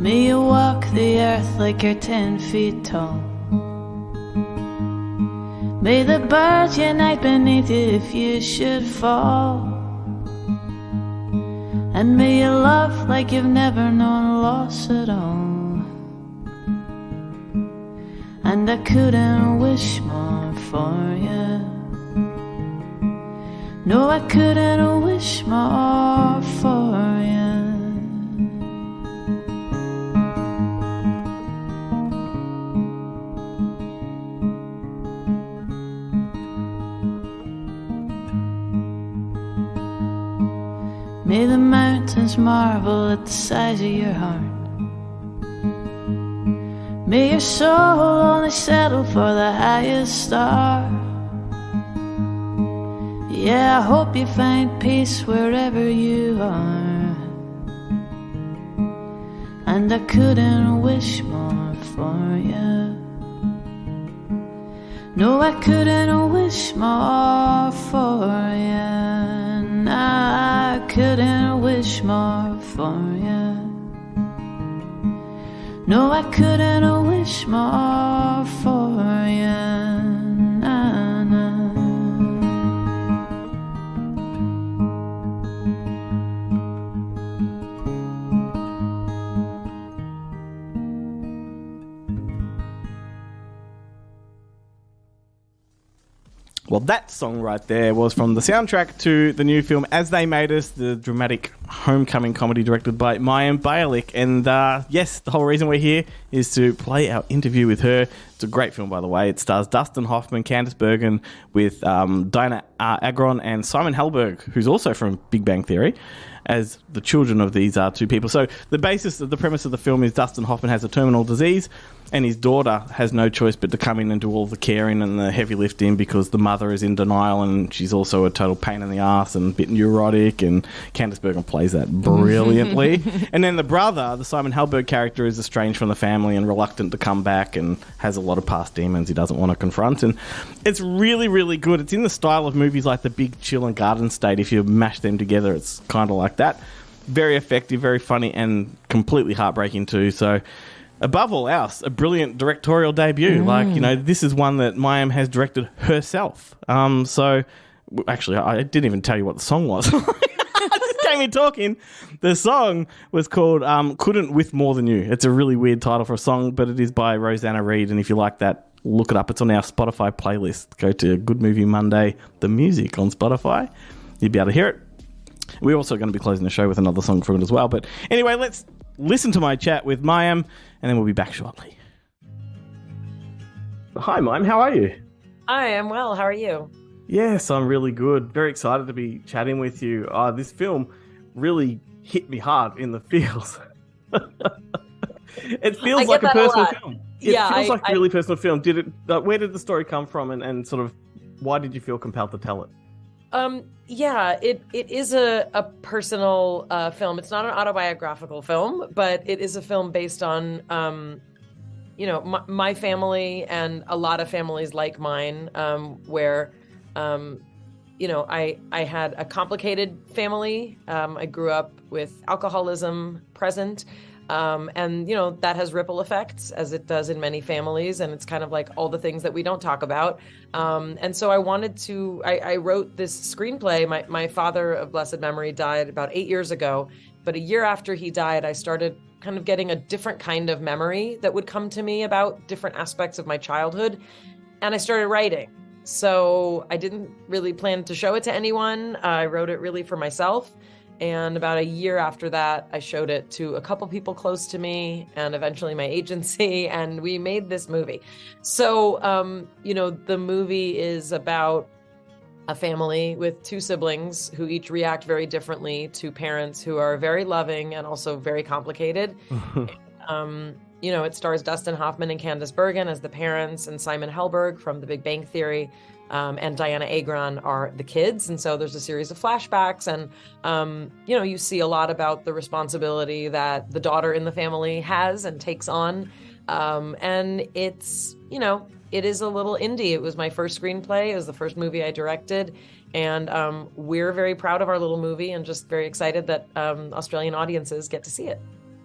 May you walk the earth like you're 10 feet tall. May the birds unite beneath you if you should fall. And may you love like you've never known loss at all. And I couldn't wish more for you. No, I couldn't wish more for you. May the mountains marvel at the size of your heart. May your soul only settle for the highest star. Yeah, I hope you find peace wherever you are. And I couldn't wish more for you. No, I couldn't wish more for you. I couldn't wish more for you. No, I couldn't wish more for you. Nah, nah. Well, that song right there was from the soundtrack to the new film As They Made Us, the dramatic homecoming comedy directed by Mayim Bialik. And yes, the whole reason we're here is to play our interview with her. It's a great film, by the way. It stars Dustin Hoffman, Candice Bergen, with Dinah Agron and Simon Helberg, who's also from Big Bang Theory, as the children of these two people. So the premise of the film is Dustin Hoffman has a terminal disease, and his daughter has no choice but to come in and do all the caring and the heavy lifting because the mother is in denial and she's also a total pain in the ass and a bit neurotic, and Candice Bergen plays that brilliantly. And then the brother, the Simon Helberg character, is estranged from the family family and reluctant to come back and has a lot of past demons he doesn't want to confront. And it's really, really good. It's in the style of movies like The Big Chill and Garden State. If you mash them together, it's kind of like that. Very effective, very funny, and completely heartbreaking too. So above all else, a brilliant directorial debut. This is one that Mayim has directed herself. Actually, I didn't even tell you what the song was. I just came in talking. The song was called Couldn't With More Than You. It's a really weird title for a song, but it is by Rosanna Reed, and if you like that, look it up. It's on our Spotify playlist. Go to Good Movie Monday, the music on Spotify. You'll be able to hear it. We're also going to be closing the show with another song from it as well. But anyway, let's listen to my chat with Mayim, and then we'll be back shortly. Hi, Mayim. How are you? I am well. How are you? Yes, I'm really good. Very excited to be chatting with you. This film really hit me hard in the feels. It feels like a personal film. It feels like a really personal film. Where did the story come from, and sort of why did you feel compelled to tell it? It is a personal film. It's not an autobiographical film, but it is a film based on my family and a lot of families like mine, where I had a complicated family. I grew up with alcoholism present. That has ripple effects, as it does in many families. And it's kind of like all the things that we don't talk about. And so I wrote this screenplay. My father of blessed memory died about 8 years ago. But a year after he died, I started kind of getting a different kind of memory that would come to me about different aspects of my childhood. And I started writing. So I didn't really plan to show it to anyone. I wrote it really for myself. And about a year after that, I showed it to a couple people close to me and eventually my agency, and we made this movie. So, the movie is about a family with two siblings who each react very differently to parents who are very loving and also very complicated. It stars Dustin Hoffman and Candice Bergen as the parents, and Simon Helberg from The Big Bang Theory and Diana Agron are the kids. And so there's a series of flashbacks, and you see a lot about the responsibility that the daughter in the family has and takes on. And it's, it is a little indie. It was my first screenplay. It was the first movie I directed. And we're very proud of our little movie and just very excited that Australian audiences get to see it.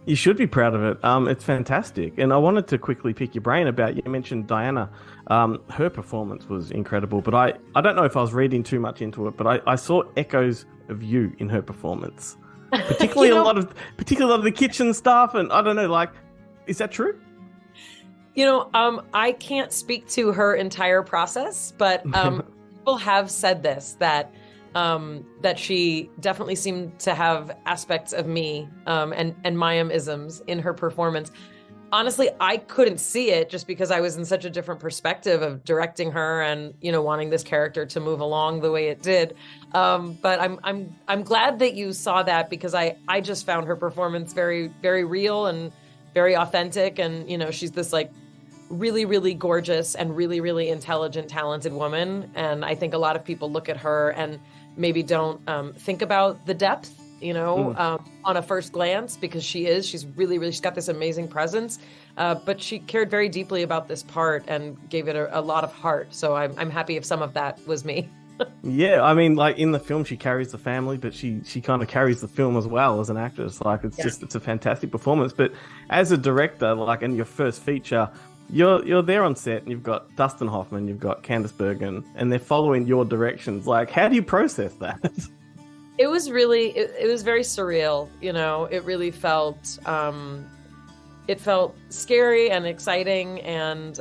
You should be proud of it. It's fantastic. And I wanted to quickly pick your brain about, you mentioned Diana. Her performance was incredible, but I don't know if I was reading too much into it, but I saw echoes of you in her performance. Particularly a lot of the kitchen stuff, and I don't know, is that true? I can't speak to her entire process, but people have said this, that she definitely seemed to have aspects of me and Mayim-isms in her performance. Honestly, I couldn't see it just because I was in such a different perspective of directing her and, wanting this character to move along the way it did. But I'm glad that you saw that, because I just found her performance very, very real and very authentic. And, she's this really, really gorgeous and really, really intelligent, talented woman. And I think a lot of people look at her and maybe don't think about the depth, on a first glance, because she's really, really, she's got this amazing presence, but she cared very deeply about this part and gave it a lot of heart. So I'm happy if some of that was me. Yeah, I mean, in the film, she carries the family, but she kind of carries the film as well as an actress. It's a fantastic performance. But as a director, in your first feature, you're there on set and you've got Dustin Hoffman, you've got Candice Bergen, and they're following your directions. How do you process that? It was really, it was very surreal. It really felt, it felt scary and exciting. And,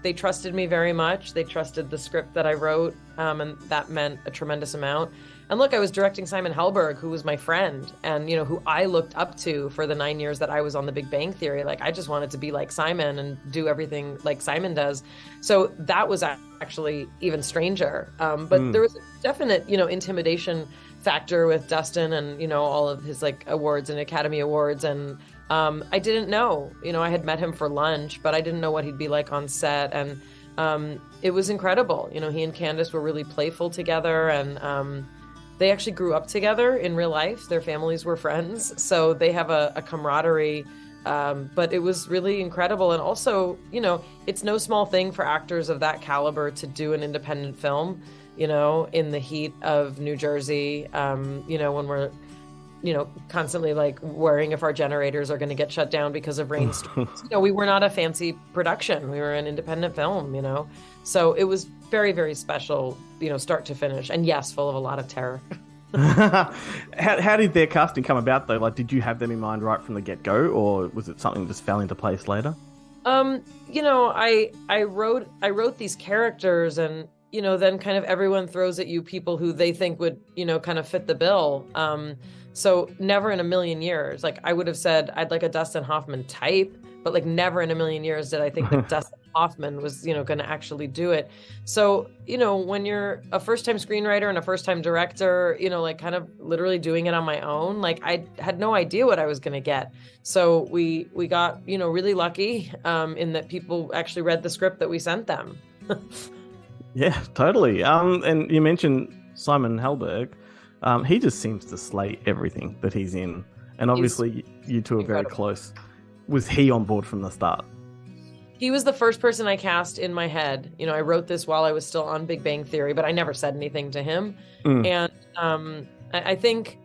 they trusted me very much. They trusted the script that I wrote. And that meant a tremendous amount. And look, I was directing Simon Helberg, who was my friend and, who I looked up to for the 9 years that I was on The Big Bang Theory. I just wanted to be like Simon and do everything like Simon does. So that was actually even stranger. But there was a definite, intimidation factor with Dustin and, all of his awards and Academy Awards. And I didn't know, I had met him for lunch, but I didn't know what he'd be like on set. And it was incredible. He and Candice were really playful together, and they actually grew up together in real life. Their families were friends. So they have a camaraderie But it was really incredible. And also, it's no small thing for actors of that caliber to do an independent film, in the heat of New Jersey, when we're, constantly like worrying if our generators are going to get shut down because of rainstorms. We were not a fancy production. We were an independent film, So it was very, very special, start to finish. And yes, full of a lot of terror. How did their casting come about though? Like, did you have them in mind right from the get-go, or was it something that just fell into place later? I wrote these characters, and then kind of everyone throws at you people who they think would kind of fit the bill. So never in a million years, like I would have said I'd like a Dustin Hoffman type, but like never in a million years did I think that Dustin Hoffman was going to actually do it. So when you're a first-time screenwriter and a first-time director, like kind of literally doing it on my own, like I had no idea what I was going to get. So we got really lucky in that people actually read the script that we sent them. Yeah, totally. And you mentioned Simon Helberg. He just seems to slay everything that he's in, and obviously you two are very close. Was he on board from the start? He was the first person I cast in my head. I wrote this while I was still on Big Bang Theory, but I never said anything to him. And I think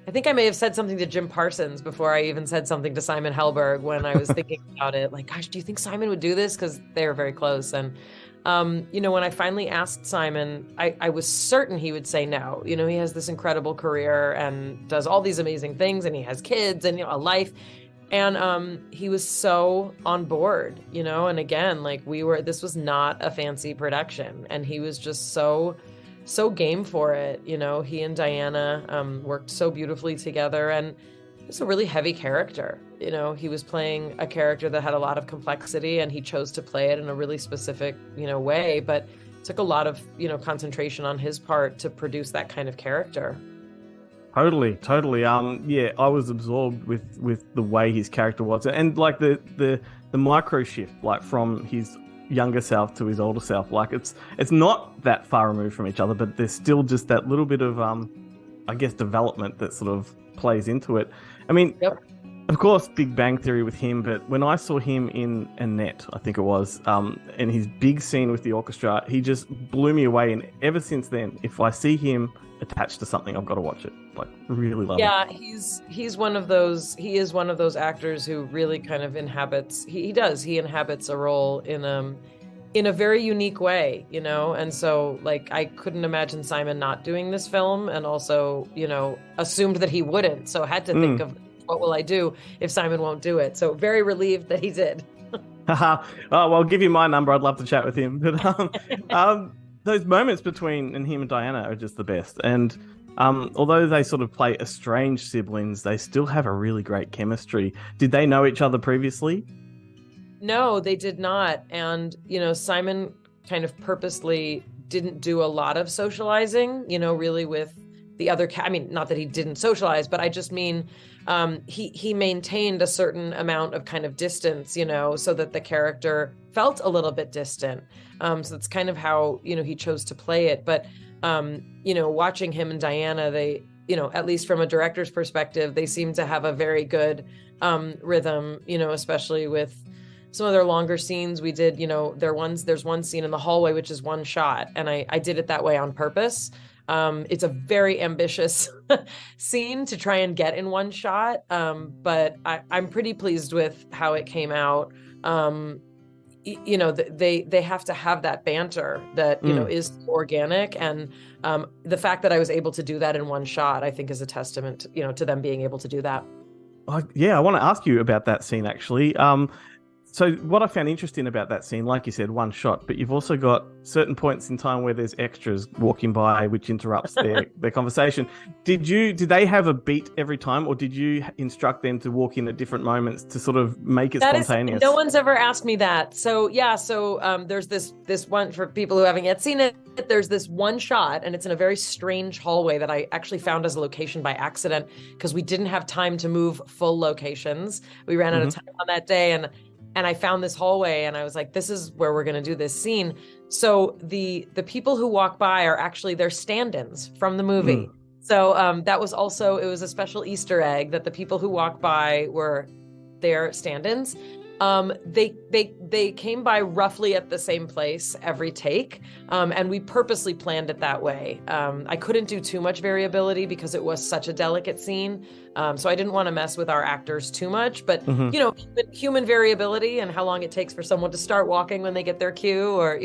I may have said something to Jim Parsons before I even said something to Simon Helberg when I was thinking about it. Like, gosh, do you think Simon would do this? Because they were very close. And when I finally asked Simon, I was certain he would say no. He has this incredible career and does all these amazing things, and he has kids and a life. And he was so on board, and again, like this was not a fancy production, and he was just so game for it. He and Diana worked so beautifully together, and it's a really heavy character. He was playing a character that had a lot of complexity, and he chose to play it in a really specific, way, but it took a lot of, concentration on his part to produce that kind of character. Totally. Yeah, I was absorbed with the way his character was, and like the micro shift, like from his younger self to his older self. Like it's not that far removed from each other, but there's still just that little bit of I guess development that sort of plays into it. I mean, yep. Of course, Big Bang Theory with him, but when I saw him in Annette, I think it was, and his big scene with the orchestra, he just blew me away. And ever since then, if I see him attached to something, I've got to watch it. Like, really love it. Yeah, he's one of those. He is one of those actors who really kind of inhabits. He inhabits a role in a very unique way, And so, like, I couldn't imagine Simon not doing this film, and also, assumed that he wouldn't. So had to think of, what will I do if Simon won't do it? So very relieved that he did. Oh, well, I'll give you my number. I'd love to chat with him. But those moments between him and Diana are just the best. And although they sort of play estranged siblings, they still have a really great chemistry. Did they know each other previously? No, they did not. And, Simon kind of purposely didn't do a lot of socializing, really with the other I mean, not that he didn't socialize, but I just mean he maintained a certain amount of kind of distance, so that the character felt a little bit distant. So that's kind of how, he chose to play it. But, watching him and Diana, they, at least from a director's perspective, they seem to have a very good rhythm, especially with some of their longer scenes. We did, there's one scene in the hallway, which is one shot. And I did it that way on purpose. It's a very ambitious scene to try and get in one shot. But I'm pretty pleased with how it came out. They have to have that banter that, is organic. And the fact that I was able to do that in one shot, I think is a testament, to them being able to do that. Yeah, I want to ask you about that scene, actually. So what I found interesting about that scene, like you said, one shot, but you've also got certain points in time where there's extras walking by, which interrupts their conversation. Did they have a beat every time, or did you instruct them to walk in at different moments to sort of make it spontaneous? No one's ever asked me that. So yeah, there's this one, for people who haven't yet seen it, there's this one shot, and it's in a very strange hallway that I actually found as a location by accident, because we didn't have time to move full locations. We ran out of time on that day, and I found this hallway, and I was like, this is where we're going to do this scene. So the people who walk by are actually their stand-ins from the movie. So that was also, it was a special Easter egg that the people who walk by were their stand-ins. They came by roughly at the same place every take, and we purposely planned it that way. I couldn't do too much variability because it was such a delicate scene, so I didn't want to mess with our actors too much. But you know, human variability and how long it takes for someone to start walking when they get their cue, or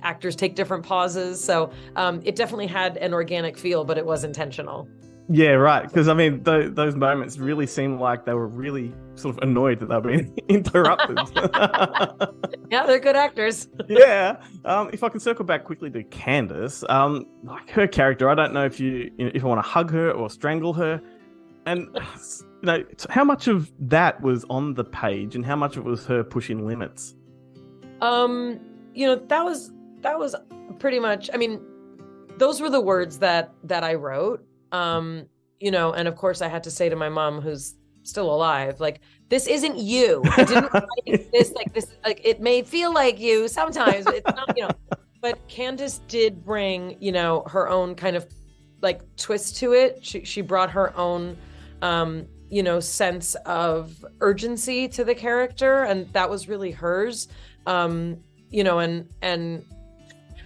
actors take different pauses. So it definitely had an organic feel, but it was intentional. Yeah, right. Because I mean, those moments really seemed like they were really sort of annoyed that they were being interrupted. Yeah, they're good actors. Yeah. If I can circle back quickly to Candace, like her character, I don't know if I want to hug her or strangle her, and how much of that was on the page, and how much of it was her pushing limits? That was pretty much. I mean, those were the words that I wrote. And of course I had to say to my mom, who's still alive, like, this isn't you. I didn't write this like this. Like, it may feel like you sometimes, but it's not, But Candace did bring, her own kind of like twist to it. She brought her own, sense of urgency to the character, and that was really hers. And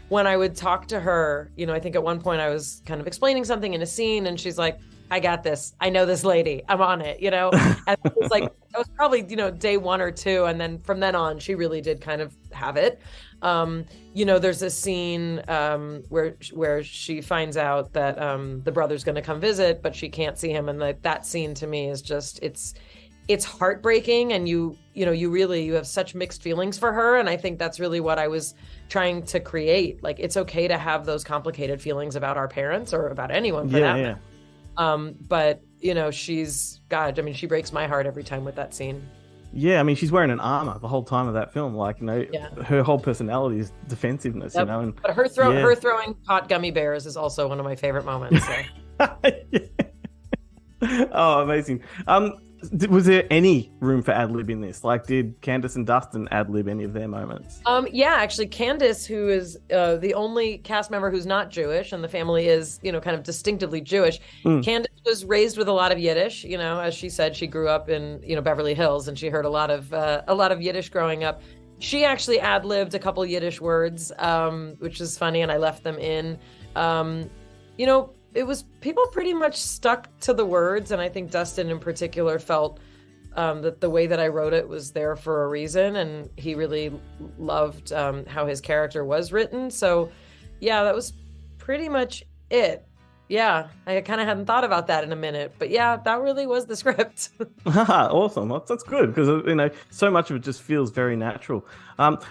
when I would talk to her, I think at one point I was kind of explaining something in a scene, and she's like, I got this. I know this lady. I'm on it, And it was like, that was probably, day 1 or 2. And then from then on, she really did kind of have it. There's a scene where she finds out that the brother's going to come visit, but she can't see him. And that scene to me is just, it's heartbreaking, and you have such mixed feelings for her. And I think that's really what I was trying to create. Like, it's okay to have those complicated feelings about our parents, or about anyone for that matter. But she breaks my heart every time with that scene. Yeah, I mean, she's wearing an armor the whole time of that film. Like, her whole personality is defensiveness, Yep. But her throwing hot gummy bears is also one of my favorite moments. So. Oh, amazing. Was there any room for ad-lib in this? Like, did Candace and Dustin ad-lib any of their moments? Yeah, actually, Candace, who is the only cast member who's not Jewish, and the family is, kind of distinctively Jewish. Candace was raised with a lot of Yiddish. As she said, she grew up in, Beverly Hills, and she heard a lot of Yiddish growing up. She actually ad-libbed a couple Yiddish words, which is funny, and I left them in. It was, people pretty much stuck to the words, and I think Dustin in particular felt that the way that I wrote it was there for a reason, and he really loved how his character was written. So, yeah, that was pretty much it. Yeah, I kind of hadn't thought about that in a minute, but yeah, that really was the script. Awesome. That's good, because so much of it just feels very natural.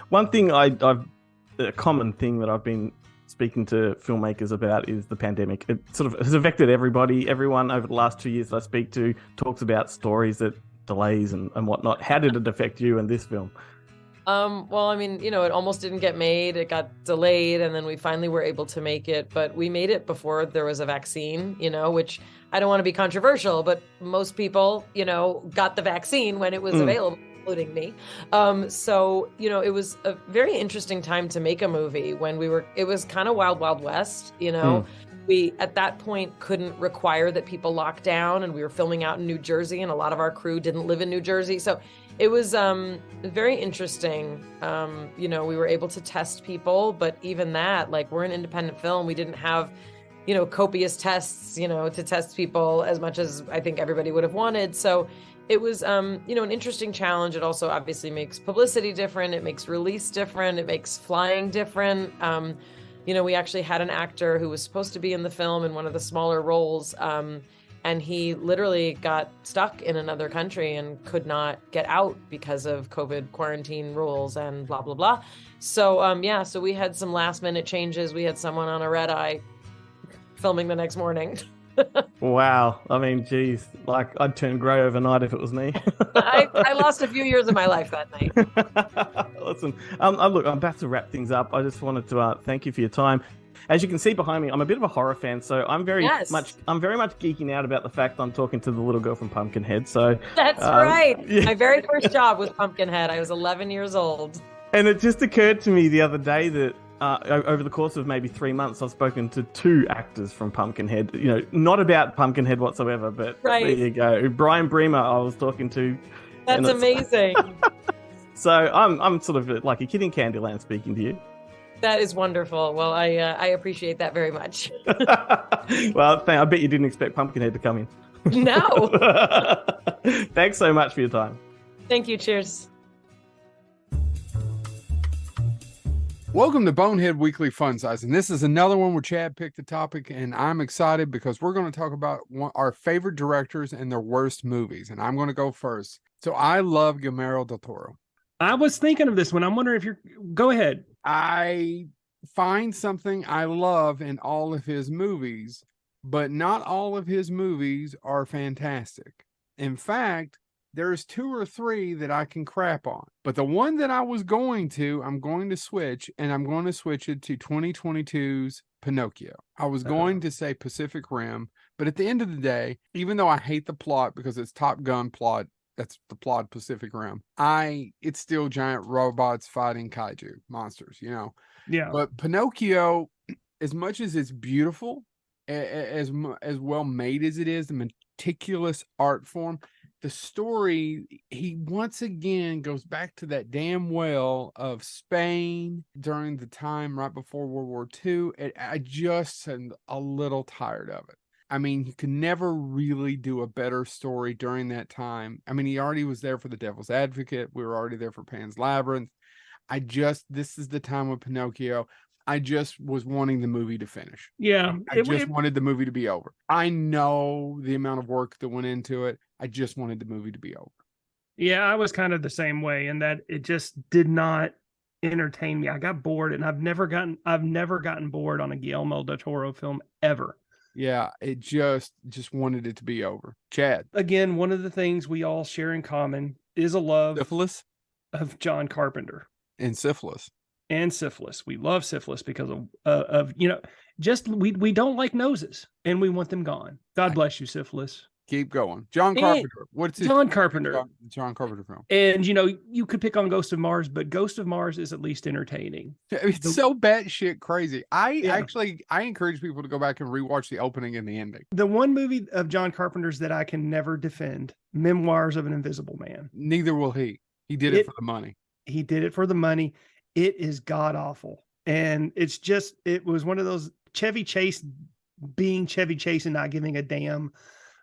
One thing a common thing that I've been speaking to filmmakers about is the pandemic. It sort of has affected everyone over the last 2 years that I speak to talks about stories that delays and whatnot. How did it affect you in this film? Well, I mean, it almost didn't get made. It got delayed, and then we finally were able to make it. But we made it before there was a vaccine, which I don't want to be controversial, but most people, got the vaccine when it was available, including me. So, it was a very interesting time to make a movie when it was kind of wild, wild west, We, at that point, couldn't require that people lock down, and we were filming out in New Jersey, and a lot of our crew didn't live in New Jersey. So it was very interesting. We were able to test people, but even that, like, we're an independent film. We didn't have, copious tests, to test people as much as I think everybody would have wanted. So it was, an interesting challenge. It also obviously makes publicity different. It makes release different. It makes flying different. We actually had an actor who was supposed to be in the film in one of the smaller roles, and he literally got stuck in another country and could not get out because of COVID quarantine rules and blah, blah, blah. So, so we had some last minute changes. We had someone on a red eye filming the next morning. Wow. I mean, geez, like, I'd turn grey overnight if it was me. I lost a few years of my life that night. Listen, look, I'm about to wrap things up. I just wanted to thank you for your time. As you can see behind me, I'm a bit of a horror fan, so I'm very much geeking out about the fact I'm talking to the little girl from Pumpkinhead. So that's right. Yeah. My very first job was Pumpkinhead. I was 11 years old. And it just occurred to me the other day that over the course of maybe 3 months, I've spoken to 2 actors from Pumpkinhead. Not about Pumpkinhead whatsoever, but There you go. Brian Bremer, I was talking to That's amazing. So I'm sort of like a kid in Candyland speaking to you. That is wonderful. Well, I appreciate that very much. Well, I bet you didn't expect Pumpkinhead to come in. No. Thanks so much for your time. Thank you. Cheers. Welcome to Bonehead Weekly Fun Size, and this is another one where Chad picked the topic, and I'm excited because we're going to talk about our favorite directors and their worst movies, and I'm going to go first. So I love Guillermo del Toro. I was thinking of this one. I'm wondering if you're... Go ahead. I find something I love in all of his movies, but not all of his movies are fantastic. In fact, there's 2 or 3 that I can crap on. But the one that I'm going to switch, and I'm going to switch it to 2022's Pinocchio. I was going to say Pacific Rim, but at the end of the day, even though I hate the plot because it's Top Gun plot, that's the plot of Pacific Rim, it's still giant robots fighting kaiju monsters, you know? Yeah. But Pinocchio, as much as it's beautiful, as well made as it is, the meticulous art form, the story, he once again goes back to that damn well of Spain during the time right before World War II. I just am a little tired of it. I mean, you could never really do a better story during that time. I mean, he already was there for The Devil's Advocate. We were already there for Pan's Labyrinth. This is the time with Pinocchio. I just was wanting the movie to finish. Yeah. I just wanted the movie to be over. I know the amount of work that went into it. I just wanted the movie to be over. Yeah, I was kind of the same way in that it just did not entertain me. I got bored, and I've never gotten bored on a Guillermo del Toro film ever. Yeah, it just wanted it to be over. Chad. Again, one of the things we all share in common is a love Syphilis of John Carpenter. and syphilis. And syphilis. We love syphilis because of just we don't like noses and we want them gone. God bless you, syphilis. Keep going. John Carpenter. What's his John Carpenter? John Carpenter film. And you could pick on Ghost of Mars, but Ghost of Mars is at least entertaining. It's so batshit crazy. I encourage people to go back and rewatch the opening and the ending. The one movie of John Carpenter's that I can never defend, Memoirs of an Invisible Man. Neither will he. He did it for the money. He did it for the money. It is god awful. And it was one of those Chevy Chase being Chevy Chase and not giving a damn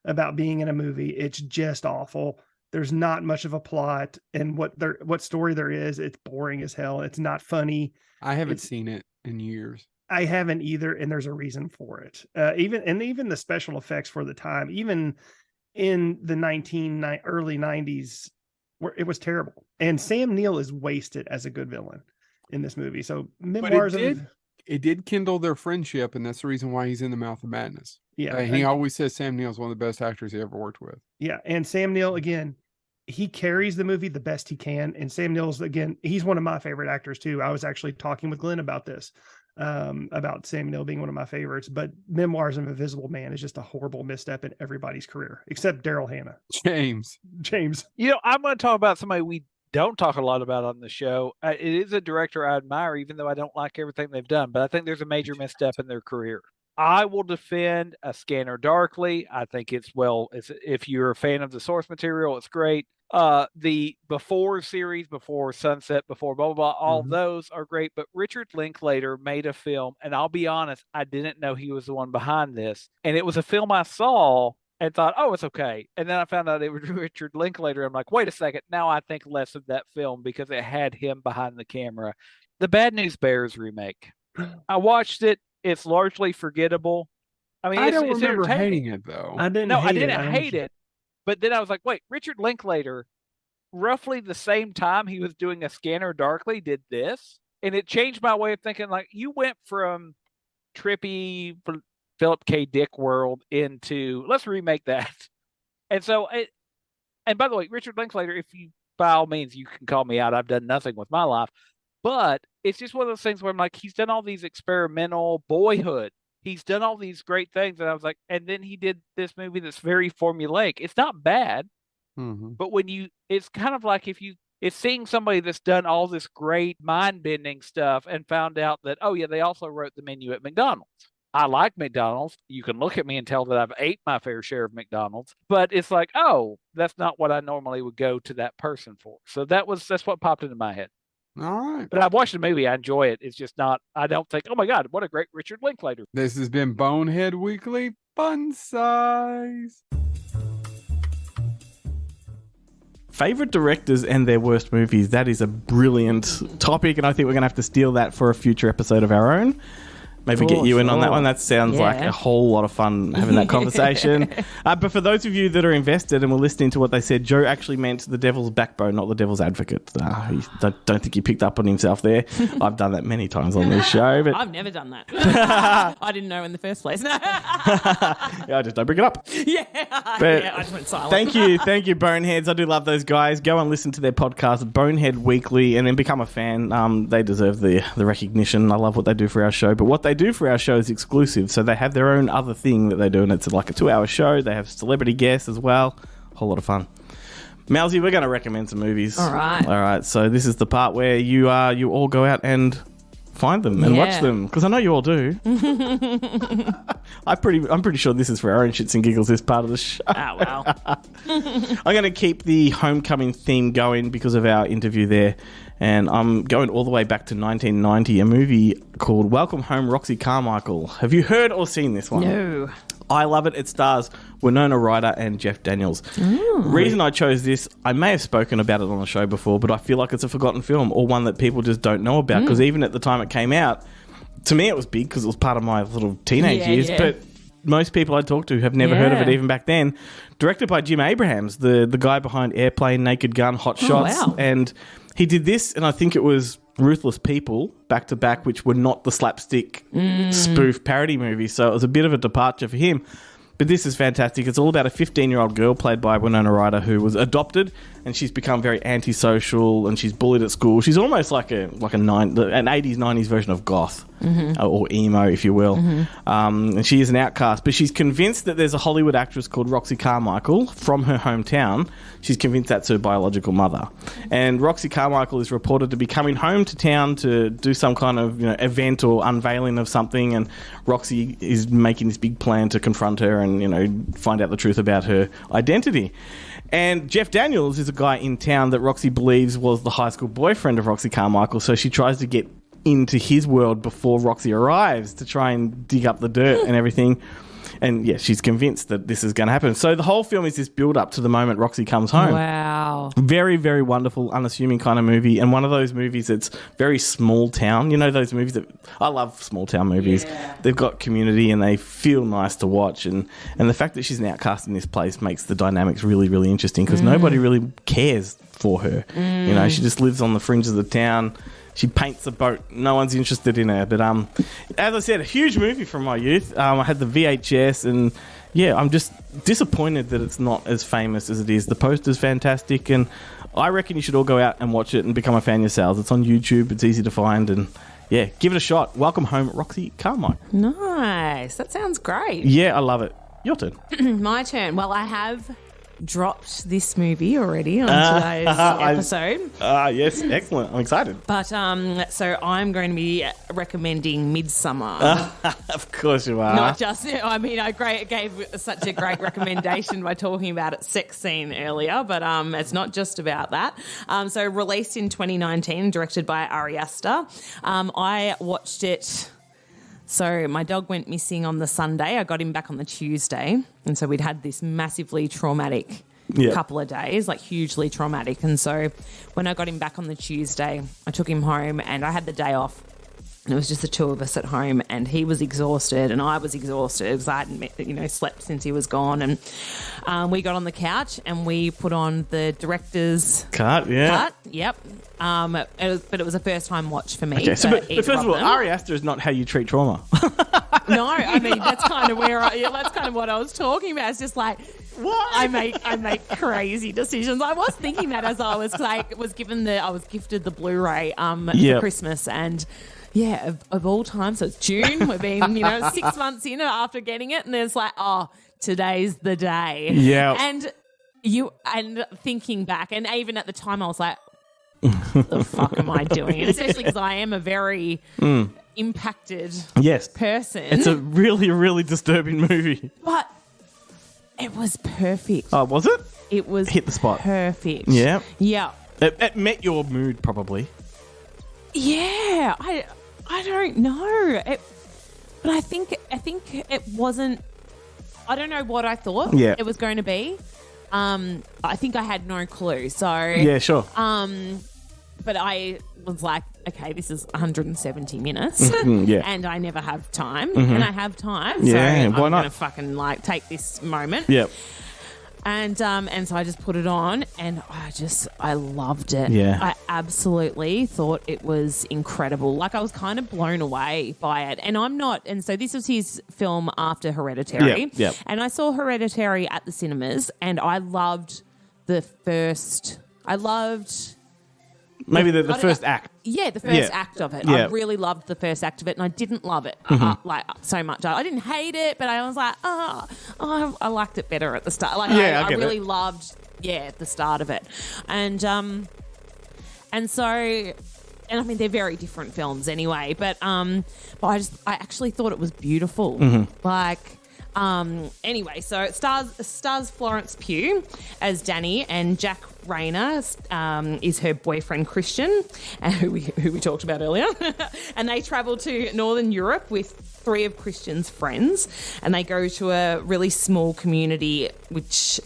about being in a movie. It's just awful. There's not much of a plot, and what story there is, it's boring as hell. It's not funny. I haven't seen it in years. I haven't either, and there's a reason for it. Even the special effects for the time, even in the early 90s, it was terrible. And Sam Neill is wasted as a good villain in this movie. So Memoirs it did kindle their friendship, and that's the reason why he's in The Mouth of Madness. Yeah. He always says Sam Neill's one of the best actors he ever worked with. Yeah. And Sam Neill, again, he carries the movie the best he can. And Sam Neill's, again, he's one of my favorite actors too. I was actually talking with Glenn about this, about Sam Neill being one of my favorites, but Memoirs of an Invisible Man is just a horrible misstep in everybody's career, except Daryl Hannah. James. I'm going to talk about somebody we don't talk a lot about on the show. It is a director I admire, even though I don't like everything they've done, but I think there's a major misstep in their career. I will defend A Scanner Darkly. I think if you're a fan of the source material, it's great. The Before series, Before Sunset, Before blah, blah, blah, all those are great. But Richard Linklater made a film, and I'll be honest, I didn't know he was the one behind this. And it was a film I saw and thought, oh, it's okay. And then I found out it was Richard Linklater. I'm like, wait a second. Now I think less of that film because it had him behind the camera. The Bad News Bears remake. I watched it. It's largely forgettable. I mean, I don't remember hating it, though. I didn't hate it. But then I was like, wait, Richard Linklater, roughly the same time he was doing A Scanner Darkly, did this? And it changed my way of thinking. Like, you went from trippy Philip K. Dick world into, let's remake that. And so, and by the way, Richard Linklater, if you, by all means, you can call me out. I've done nothing with my life. But it's just one of those things where I'm like, he's done all these experimental Boyhood. He's done all these great things. And I was like, and then he did this movie that's very formulaic. It's not bad, but it's kind of like it's seeing somebody that's done all this great mind-bending stuff and found out that, oh yeah, they also wrote the menu at McDonald's. I like McDonald's. You can look at me and tell that I've ate my fair share of McDonald's, but it's like, oh, that's not what I normally would go to that person for. So that's what popped into my head. All right. But I've watched the movie. I enjoy it. It's just not, I don't think, oh my God, what a great Richard Linklater. This has been Bonehead Weekly Fun Size. Favorite directors and their worst movies. That is a brilliant topic, and I think we're going to have to steal that for a future episode of our own. Maybe get you in on that one. That sounds like a whole lot of fun having that conversation. But for those of you that are invested and were listening to what they said, Joe actually meant the devil's backbone, not the devil's advocate. Don't think he picked up on himself there. I've done that many times on this show. But I've never done that. I didn't know in the first place. I just don't bring it up. I just went silent. Thank you, Boneheads. I do love those guys. Go and listen to their podcast, Bonehead Weekly, and then become a fan. They deserve the recognition. I love what they do for our show. But what they do for our show is exclusive, so they have their own other thing that they do, and it's like a 2-hour show. They have celebrity guests as well. Whole lot of fun. Mousy, we're going to recommend some movies. All right. So this is the part where you all go out and find them and watch them, because I know you all do. I'm pretty sure this is for our own shits and giggles, this part of the show. Oh, well. I'm going to keep the homecoming theme going because of our interview there, and I'm going all the way back to 1990, a movie called Welcome Home, Roxy Carmichael. Have you heard or seen this one? No. I love it. It stars Winona Ryder and Jeff Daniels. Reason I chose this, I may have spoken about it on the show before, but I feel like it's a forgotten film, or one that people just don't know about, because even at the time it came out, to me it was big because it was part of my little teenage years, but most people I talk to have never heard of it even back then. Directed by Jim Abrahams, the guy behind Airplane, Naked Gun, Hot Shots. Wow. And he did this, and I think it was Ruthless People, back to back, which were not the slapstick spoof parody movies. So it was a bit of a departure for him. But this is fantastic. It's all about a 15-year-old girl played by Winona Ryder who was adopted, and she's become very antisocial, and she's bullied at school. She's almost like an 80s, 90s version of goth, or emo, if you will. And she is an outcast, but she's convinced that there's a Hollywood actress called Roxy Carmichael from her hometown. She's convinced that's her biological mother. And Roxy Carmichael is reported to be coming home to town to do some kind of event or unveiling of something, and Roxy is making this big plan to confront her and find out the truth about her identity. And Jeff Daniels is a guy in town that Roxy believes was the high school boyfriend of Roxy Carmichael, so she tries to get into his world before Roxy arrives to try and dig up the dirt and everything. And yeah, she's convinced that this is going to happen. So the whole film is this build up to the moment Roxy comes home. Wow. Very, very wonderful, unassuming kind of movie. And one of those movies that's very small town. You know, those movies that I love small town movies. Yeah. They've got community and they feel nice to watch. And the fact that she's an outcast in this place makes the dynamics really, really interesting because nobody really cares for her. She just lives on the fringe of the town. She paints a boat. No one's interested in her. But as I said, a huge movie from my youth. I had the VHS, and yeah, I'm just disappointed that it's not as famous as it is. The poster's fantastic, and I reckon you should all go out and watch it and become a fan yourselves. It's on YouTube. It's easy to find, and yeah, give it a shot. Welcome Home, Roxy Carmichael. Nice. That sounds great. Yeah, I love it. Your turn. My turn. Well, I have dropped this movie already on today's episode. Yes, excellent. I'm excited. But so I'm going to be recommending Midsommar. Of course you are. Not just, I gave such a great recommendation by talking about its sex scene earlier, but it's not just about that. So released in 2019, directed by Ari Aster. I watched it. So my dog went missing on the Sunday. I got him back on the Tuesday. And so we'd had this massively traumatic couple of days, like hugely traumatic. And so when I got him back on the Tuesday, I took him home and I had the day off. And it was just the two of us at home, and he was exhausted and I was exhausted because I hadn't, slept since he was gone. And we got on the couch and we put on the director's cut. Yep. It was a first time watch for me. Okay, so but first of all, Ari Aster is not how you treat trauma. No, I mean that's kind of that's kind of what I was talking about. It's just like what I make crazy decisions. I was thinking that as I was, because I was gifted the Blu-ray for Christmas, and yeah, of all time. So it's June. We've been 6 months in after getting it, and it's like, oh, today's the day. Yeah, and thinking back, and even at the time, I was like, what the fuck am I doing? And especially because I am a very impacted Yes. person. It's a really, really disturbing movie. But it was perfect. Oh, was it? It was Hit the spot. perfect. Yeah. Yeah. It met your mood, probably. Yeah. I don't know. But I think it wasn't. I don't know what I thought it was going to be. I think I had no clue. So Yeah, sure. but I was like, okay, this is 170 minutes, yeah. and I never have time, and I have time, so Yeah, I'm why not? gonna fucking like take this moment. Yep. And so I just put it on, and I loved it. Yeah. I absolutely thought it was incredible. Like, I was kind of blown away by it. And I'm not, and so this was his film after Hereditary. Yep. And I saw Hereditary at the cinemas, and I loved the first. Maybe the first act. Yeah, the first act of it. Yeah. I really loved the first act of it, and I didn't love it like so much. I didn't hate it, but I was like, I liked it better at the start. Like, Yeah, I get really it. loved, the start of it, and so. And I mean, they're very different films anyway, but I actually thought it was beautiful. Like, anyway, so it stars Florence Pugh as Danny, and Jack Rayner is her boyfriend Christian, who we talked about earlier. And they travel to Northern Europe with 3 of Christian's friends, and they go to a really small community, which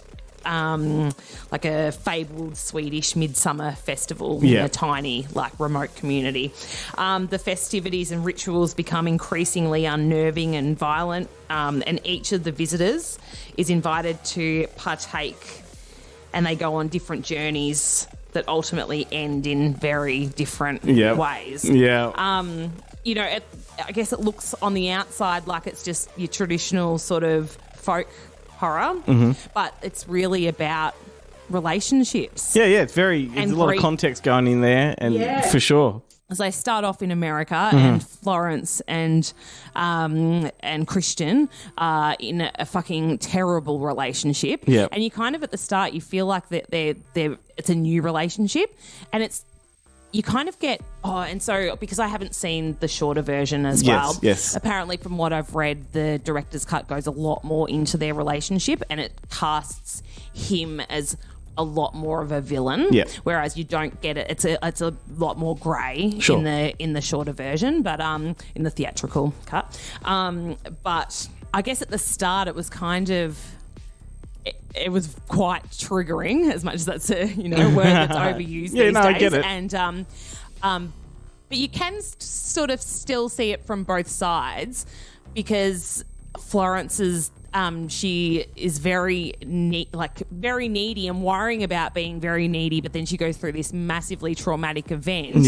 like a fabled Swedish midsummer festival in a tiny, like, remote community. The festivities and rituals become increasingly unnerving and violent, and each of the visitors is invited to partake, and they go on different journeys that ultimately end in very different ways. Yeah. I guess it looks on the outside like it's just your traditional sort of folk horror, but it's really about relationships. Yeah, it's there's a lot of context going in there, and for sure. As they start off in America, and Florence and Christian are in a fucking terrible relationship. Yeah. And you kind of at the start you feel like that it's a new relationship, and you kind of get and so because I haven't seen the shorter version as well. Yes. Apparently, from what I've read, the director's cut goes a lot more into their relationship, and it casts him as a lot more of a villain. Yeah. Whereas you don't get it. It's a lot more grey Sure. in the shorter version, but in the theatrical cut. But I guess at the start it was kind of. It was quite triggering, as much as that's a word that's overused these days. I get it. And but you can sort of still see it from both sides, because Florence's she is very needy and worrying about being very needy, but then she goes through this massively traumatic event,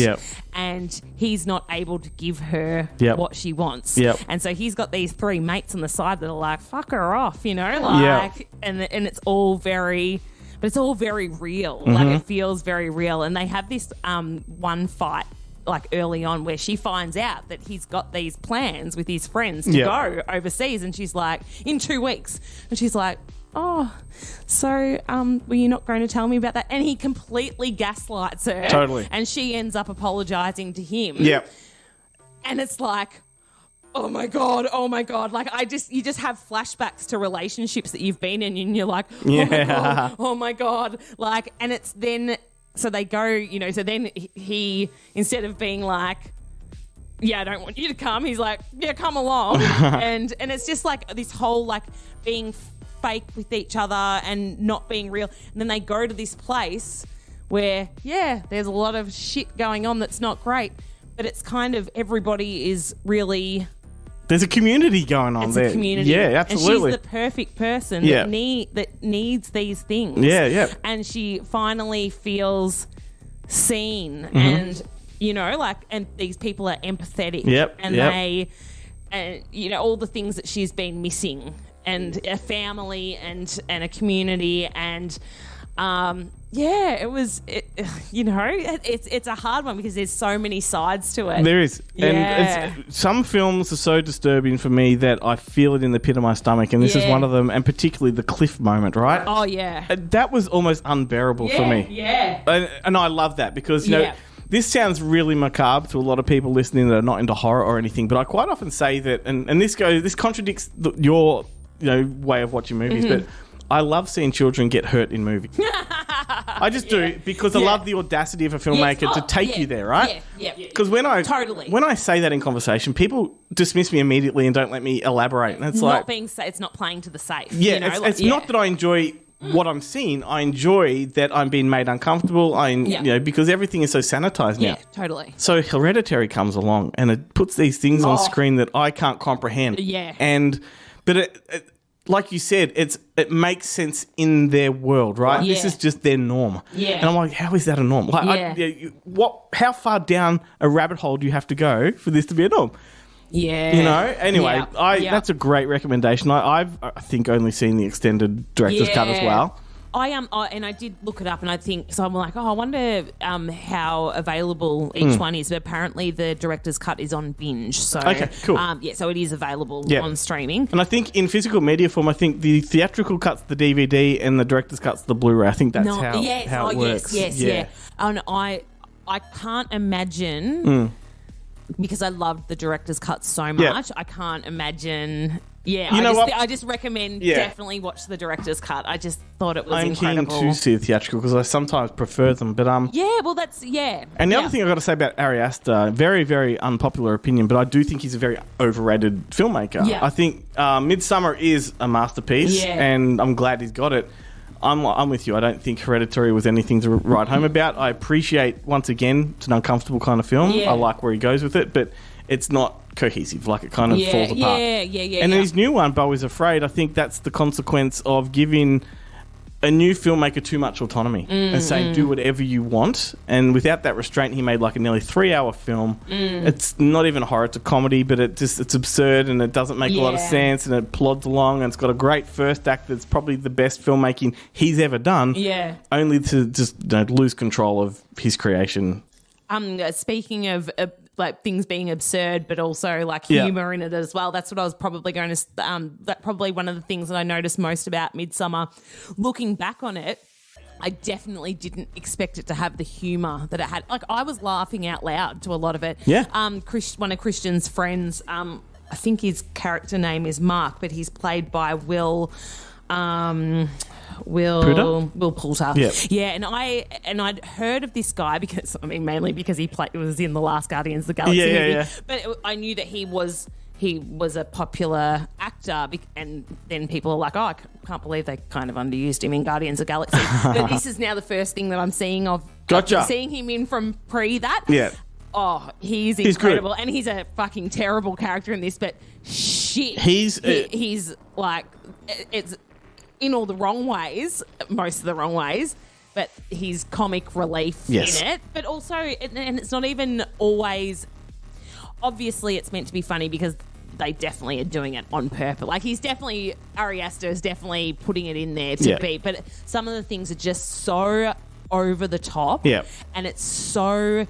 and he's not able to give her what she wants, and so he's got these 3 mates on the side that are like, fuck her off, and it's all very, but it's all very real. Like, it feels very real, and they have this one fight like early on where she finds out that he's got these plans with his friends to go overseas, and she's like, in 2 weeks, and she's like, oh, so were you not going to tell me about that? And he completely gaslights her. Totally. And she ends up apologizing to him. And it's like, oh my god, like you just have flashbacks to relationships that you've been in, and you're like, oh my god, like, and it's then. So they go, so then he, instead of being like, I don't want you to come, he's like, come along. and it's just like this whole, like, being fake with each other and not being real. And then they go to this place where, there's a lot of shit going on that's not great, but it's kind of everybody is really... There's a community going on there. It's a community. Yeah, absolutely. And she's the perfect person that needs these things. Yeah. And she finally feels seen, and and these people are empathetic. They, all the things that she's been missing, and a family and a community, and it was, it's a hard one because there's so many sides to it. There is. And some films are so disturbing for me that I feel it in the pit of my stomach, and this is one of them, and particularly the cliff moment, right? Oh, yeah. That was almost unbearable for me. Yeah. And I love that because, this sounds really macabre to a lot of people listening that are not into horror or anything, but I quite often say that, and this contradicts your way of watching movies, but I love seeing children get hurt in movies. I just do, because I love the audacity of a filmmaker to take you there, right? Yeah. Because when I say that in conversation, people dismiss me immediately and don't let me elaborate. And it's it's not playing to the safe. Yeah, it's not that I enjoy what I'm seeing. I enjoy that I'm being made uncomfortable. Because everything is so sanitized now. Yeah, totally. So Hereditary comes along and it puts these things on screen that I can't comprehend. Yeah. But it like you said, it makes sense in their world, right? Yeah. This is just their norm. Yeah. And I'm like, how is that a norm? Like, how far down a rabbit hole do you have to go for this to be a norm? Yeah. Anyway, that's a great recommendation. I've think only seen the extended director's cut as well. And I did look it up, and I think so. I'm like, I wonder how available each one is. But apparently, the director's cut is on Binge. So okay, cool. So it is available on streaming. And I think in physical media form, I think the theatrical cut's the DVD and the director's cut's the Blu-ray. I think that's how it works. Yes. And I can't imagine because I loved the director's cut so much. I can't imagine. Yeah, I just recommend definitely watch the director's cut. I just thought it was incredible. I'm keen to see the theatrical because I sometimes prefer them, but And the other thing I've got to say about Ari Aster, very, very unpopular opinion, but I do think he's a very overrated filmmaker. Yeah. I think Midsommar is a masterpiece, and I'm glad he's got it. I'm with you. I don't think Hereditary was anything to write home about. I appreciate, once again, it's an uncomfortable kind of film. I like where he goes with it, but it's not cohesive. Like, it kind of falls apart. And then his new one, Beau is Afraid, I think that's the consequence of giving a new filmmaker too much autonomy and saying, do whatever you want. And without that restraint, he made like a nearly 3-hour film. It's not even horror, it's a comedy, but it's absurd and it doesn't make a lot of sense, and it plods along, and it's got a great first act that's probably the best filmmaking he's ever done. Only to just lose control of his creation. Speaking of like things being absurd, but also like humor in it as well. That's what I was probably going to. That probably one of the things that I noticed most about Midsommar. Looking back on it, I definitely didn't expect it to have the humor that it had. Like, I was laughing out loud to a lot of it. Yeah. One of Christian's friends. I think his character name is Mark, but he's played by Will Poulter. Yeah, and I'd heard of this guy because mainly because he was in the last Guardians of the Galaxy movie. But I knew that he was a popular actor, and then people are like, oh, I can't believe they kind of underused him in Guardians of the Galaxy. But this is now the first thing that I'm seeing of seeing him in from pre that. Yeah. Oh, he's incredible, and he's a fucking terrible character in this. But shit, he's like, it's in all the wrong ways, most of the wrong ways, but he's comic relief in it. But also, and it's not even always. Obviously, it's meant to be funny because they definitely are doing it on purpose. Like, Ari Aster is definitely putting it in there to be. But some of the things are just so over the top. Yeah. And it's so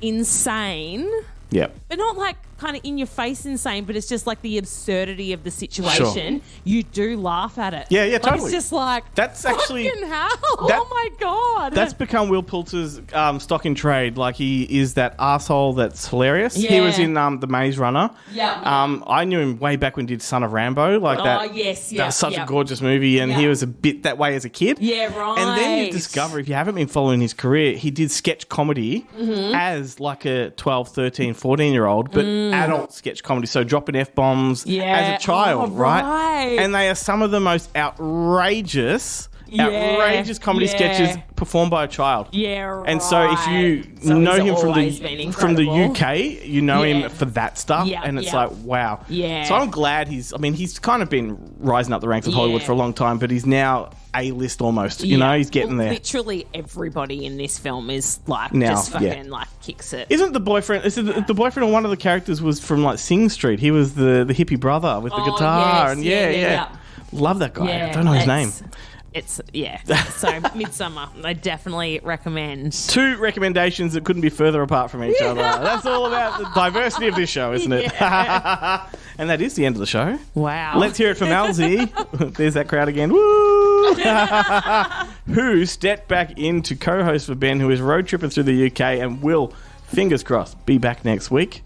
insane. Yeah. But not like kind of in your face insane, but it's just like the absurdity of the situation. Sure. You do laugh at it. Yeah, totally. It's just like, that's actually fucking hell. Oh my God. That's become Will Poulter's stock in trade. Like, he is that asshole that's hilarious. Yeah. He was in The Maze Runner. Yeah. I knew him way back when he did Son of Rambo. Like that. Oh, yes. That was such a gorgeous movie, and he was a bit that way as a kid. Yeah, right. And then you discover, if you haven't been following his career, he did sketch comedy as like a 12, 13, 14-year-old, but adult sketch comedy. So dropping F-bombs as a child, right? And they are some of the most outrageous comedy sketches performed by a child. Yeah, right. And so if you know him from the UK, you know him for that stuff, and it's like, wow. Yeah. So I'm glad he's kind of been rising up the ranks of Hollywood for a long time, but he's now A-list almost. You know, he's getting there. Literally everybody in this film is like now, just fucking like kicks it. Isn't the boyfriend? The boyfriend of one of the characters was from like Sing Street. He was the hippie brother with the guitar, and love that guy. I don't know his name. So Midsommar, I definitely recommend. 2 recommendations that couldn't be further apart from each other. That's all about the diversity of this show, isn't it? And that is the end of the show. Wow. Let's hear it from Alzi. There's that crowd again. Woo! who stepped back in to co-host for Ben, who is road tripping through the UK and will, fingers crossed, be back next week.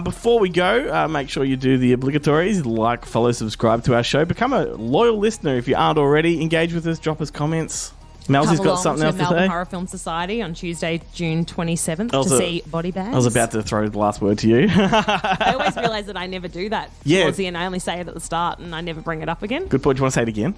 Before we go, make sure you do the obligatories, like, follow, subscribe to our show. Become a loyal listener if you aren't already. Engage with us, drop us comments. Mel's got something else to Melbourne say. Horror Film Society on Tuesday, June 27th Also, to see Body Bags. I was about to throw the last word to you. I always realise that I never do that towards the end. I only say it at the start and I never bring it up again. Good point. Do you want to say it again?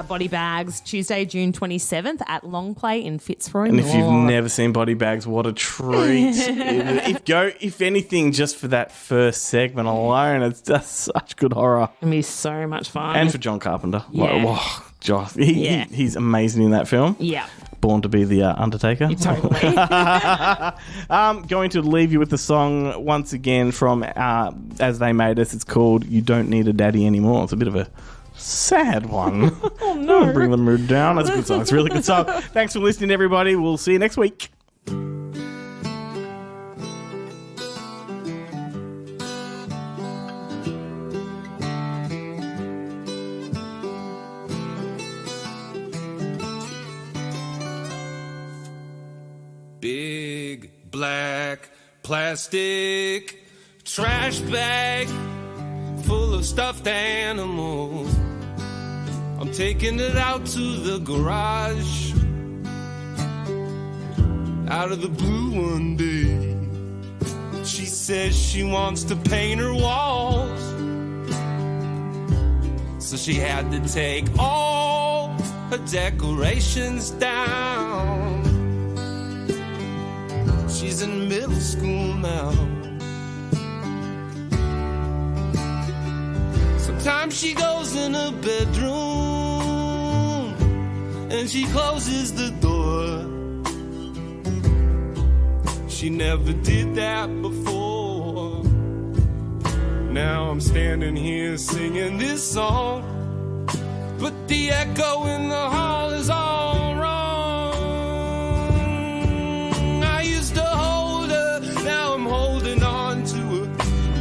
Body Bags, Tuesday, June 27th at Long Play in Fitzroy. And if you've never seen Body Bags, what a treat. If anything, just for that first segment alone, it's just such good horror. It'll be so much fun. And for John Carpenter. Yeah. Josh, he's amazing in that film. Yeah. Born to be the Undertaker. Totally. I'm going to leave you with the song once again from As They Made Us. It's called You Don't Need a Daddy Anymore. It's a bit of a sad one. Oh, no. Bring the mood down. That's a good song. It's a really good song. Thanks for listening, everybody. We'll see you next week. Big black plastic trash bag full of stuffed animals. I'm taking it out to the garage. Out of the blue one day, she says she wants to paint her walls. So she had to take all her decorations down. She's in middle school now. Sometimes she goes in her bedroom and she closes the door. She never did that before. Now I'm standing here singing this song, but the echo in the hall is all wrong.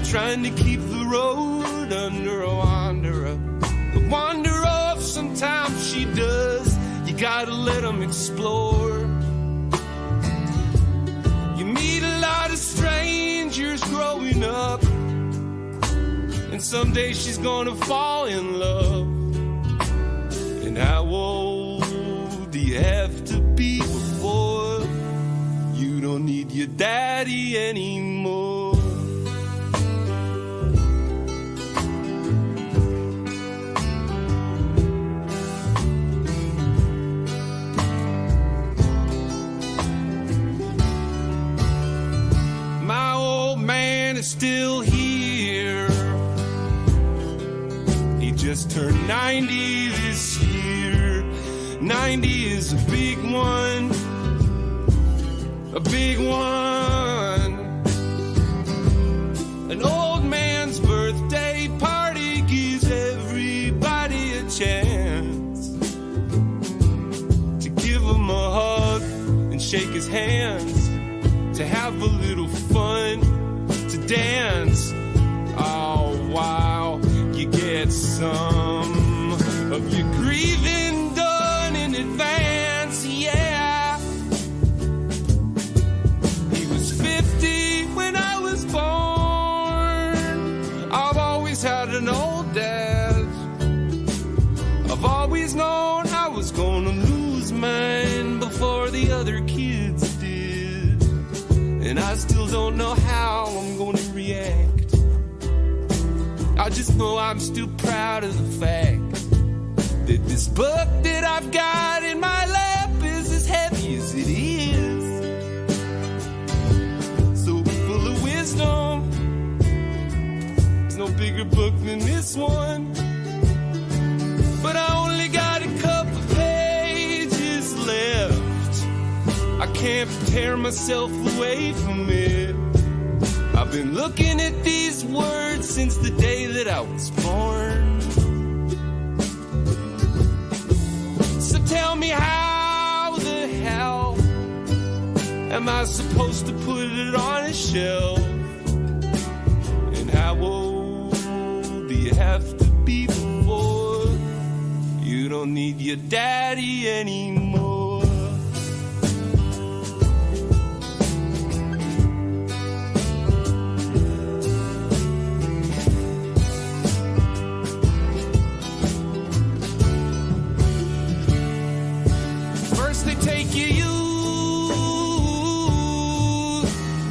Trying to keep the road under a wanderer. The wanderer, sometimes she does. You gotta let them explore. You meet a lot of strangers growing up, and someday she's gonna fall in love. And how old do you have to be before you don't need your daddy anymore? Is still here. He just turned 90 this year. 90 is a big one. A big one. An old man's birthday party gives everybody a chance to give him a hug and shake his hands, to have a little fun, to dance. Oh wow, you get some of your grieving done in advance. Yeah, he was 50 when I was born. I've always had an old dad. I've always known I was gonna lose mine before the other kids did, and I still don't know how I'm gonna react. I just know I'm still proud of the fact that this book that I've got in my lap is as heavy as it is. So full of wisdom. There's no bigger book than this one, but I only got a couple pages left. I can't tear myself away from it. I've been looking at these words since the day that I was born. So tell me, how the hell am I supposed to put it on a shelf? And how old do you have to be before you You don't need your daddy anymore. First they take your youth,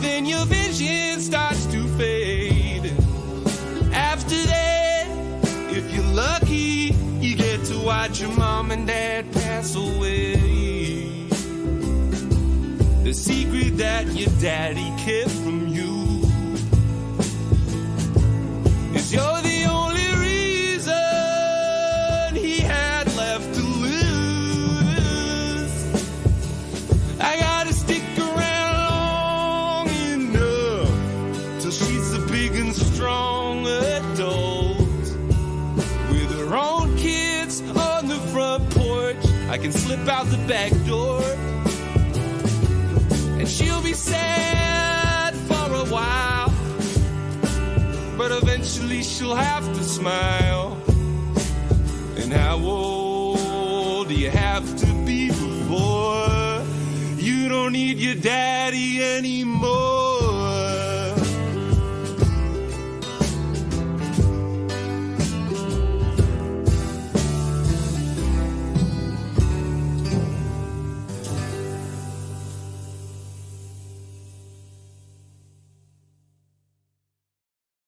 then your vision starts to fade. After that, if you're lucky, you get to watch your mom and dad pass away. The secret that your daddy kept from you is you're the only reason he had left to lose. I gotta stick around long enough till she's a big and strong adult with her own kids on the front porch. I can slip out the back door and she'll be sad for a while, but eventually she'll have to smile. And how old do you have to be before you don't need your daddy anymore?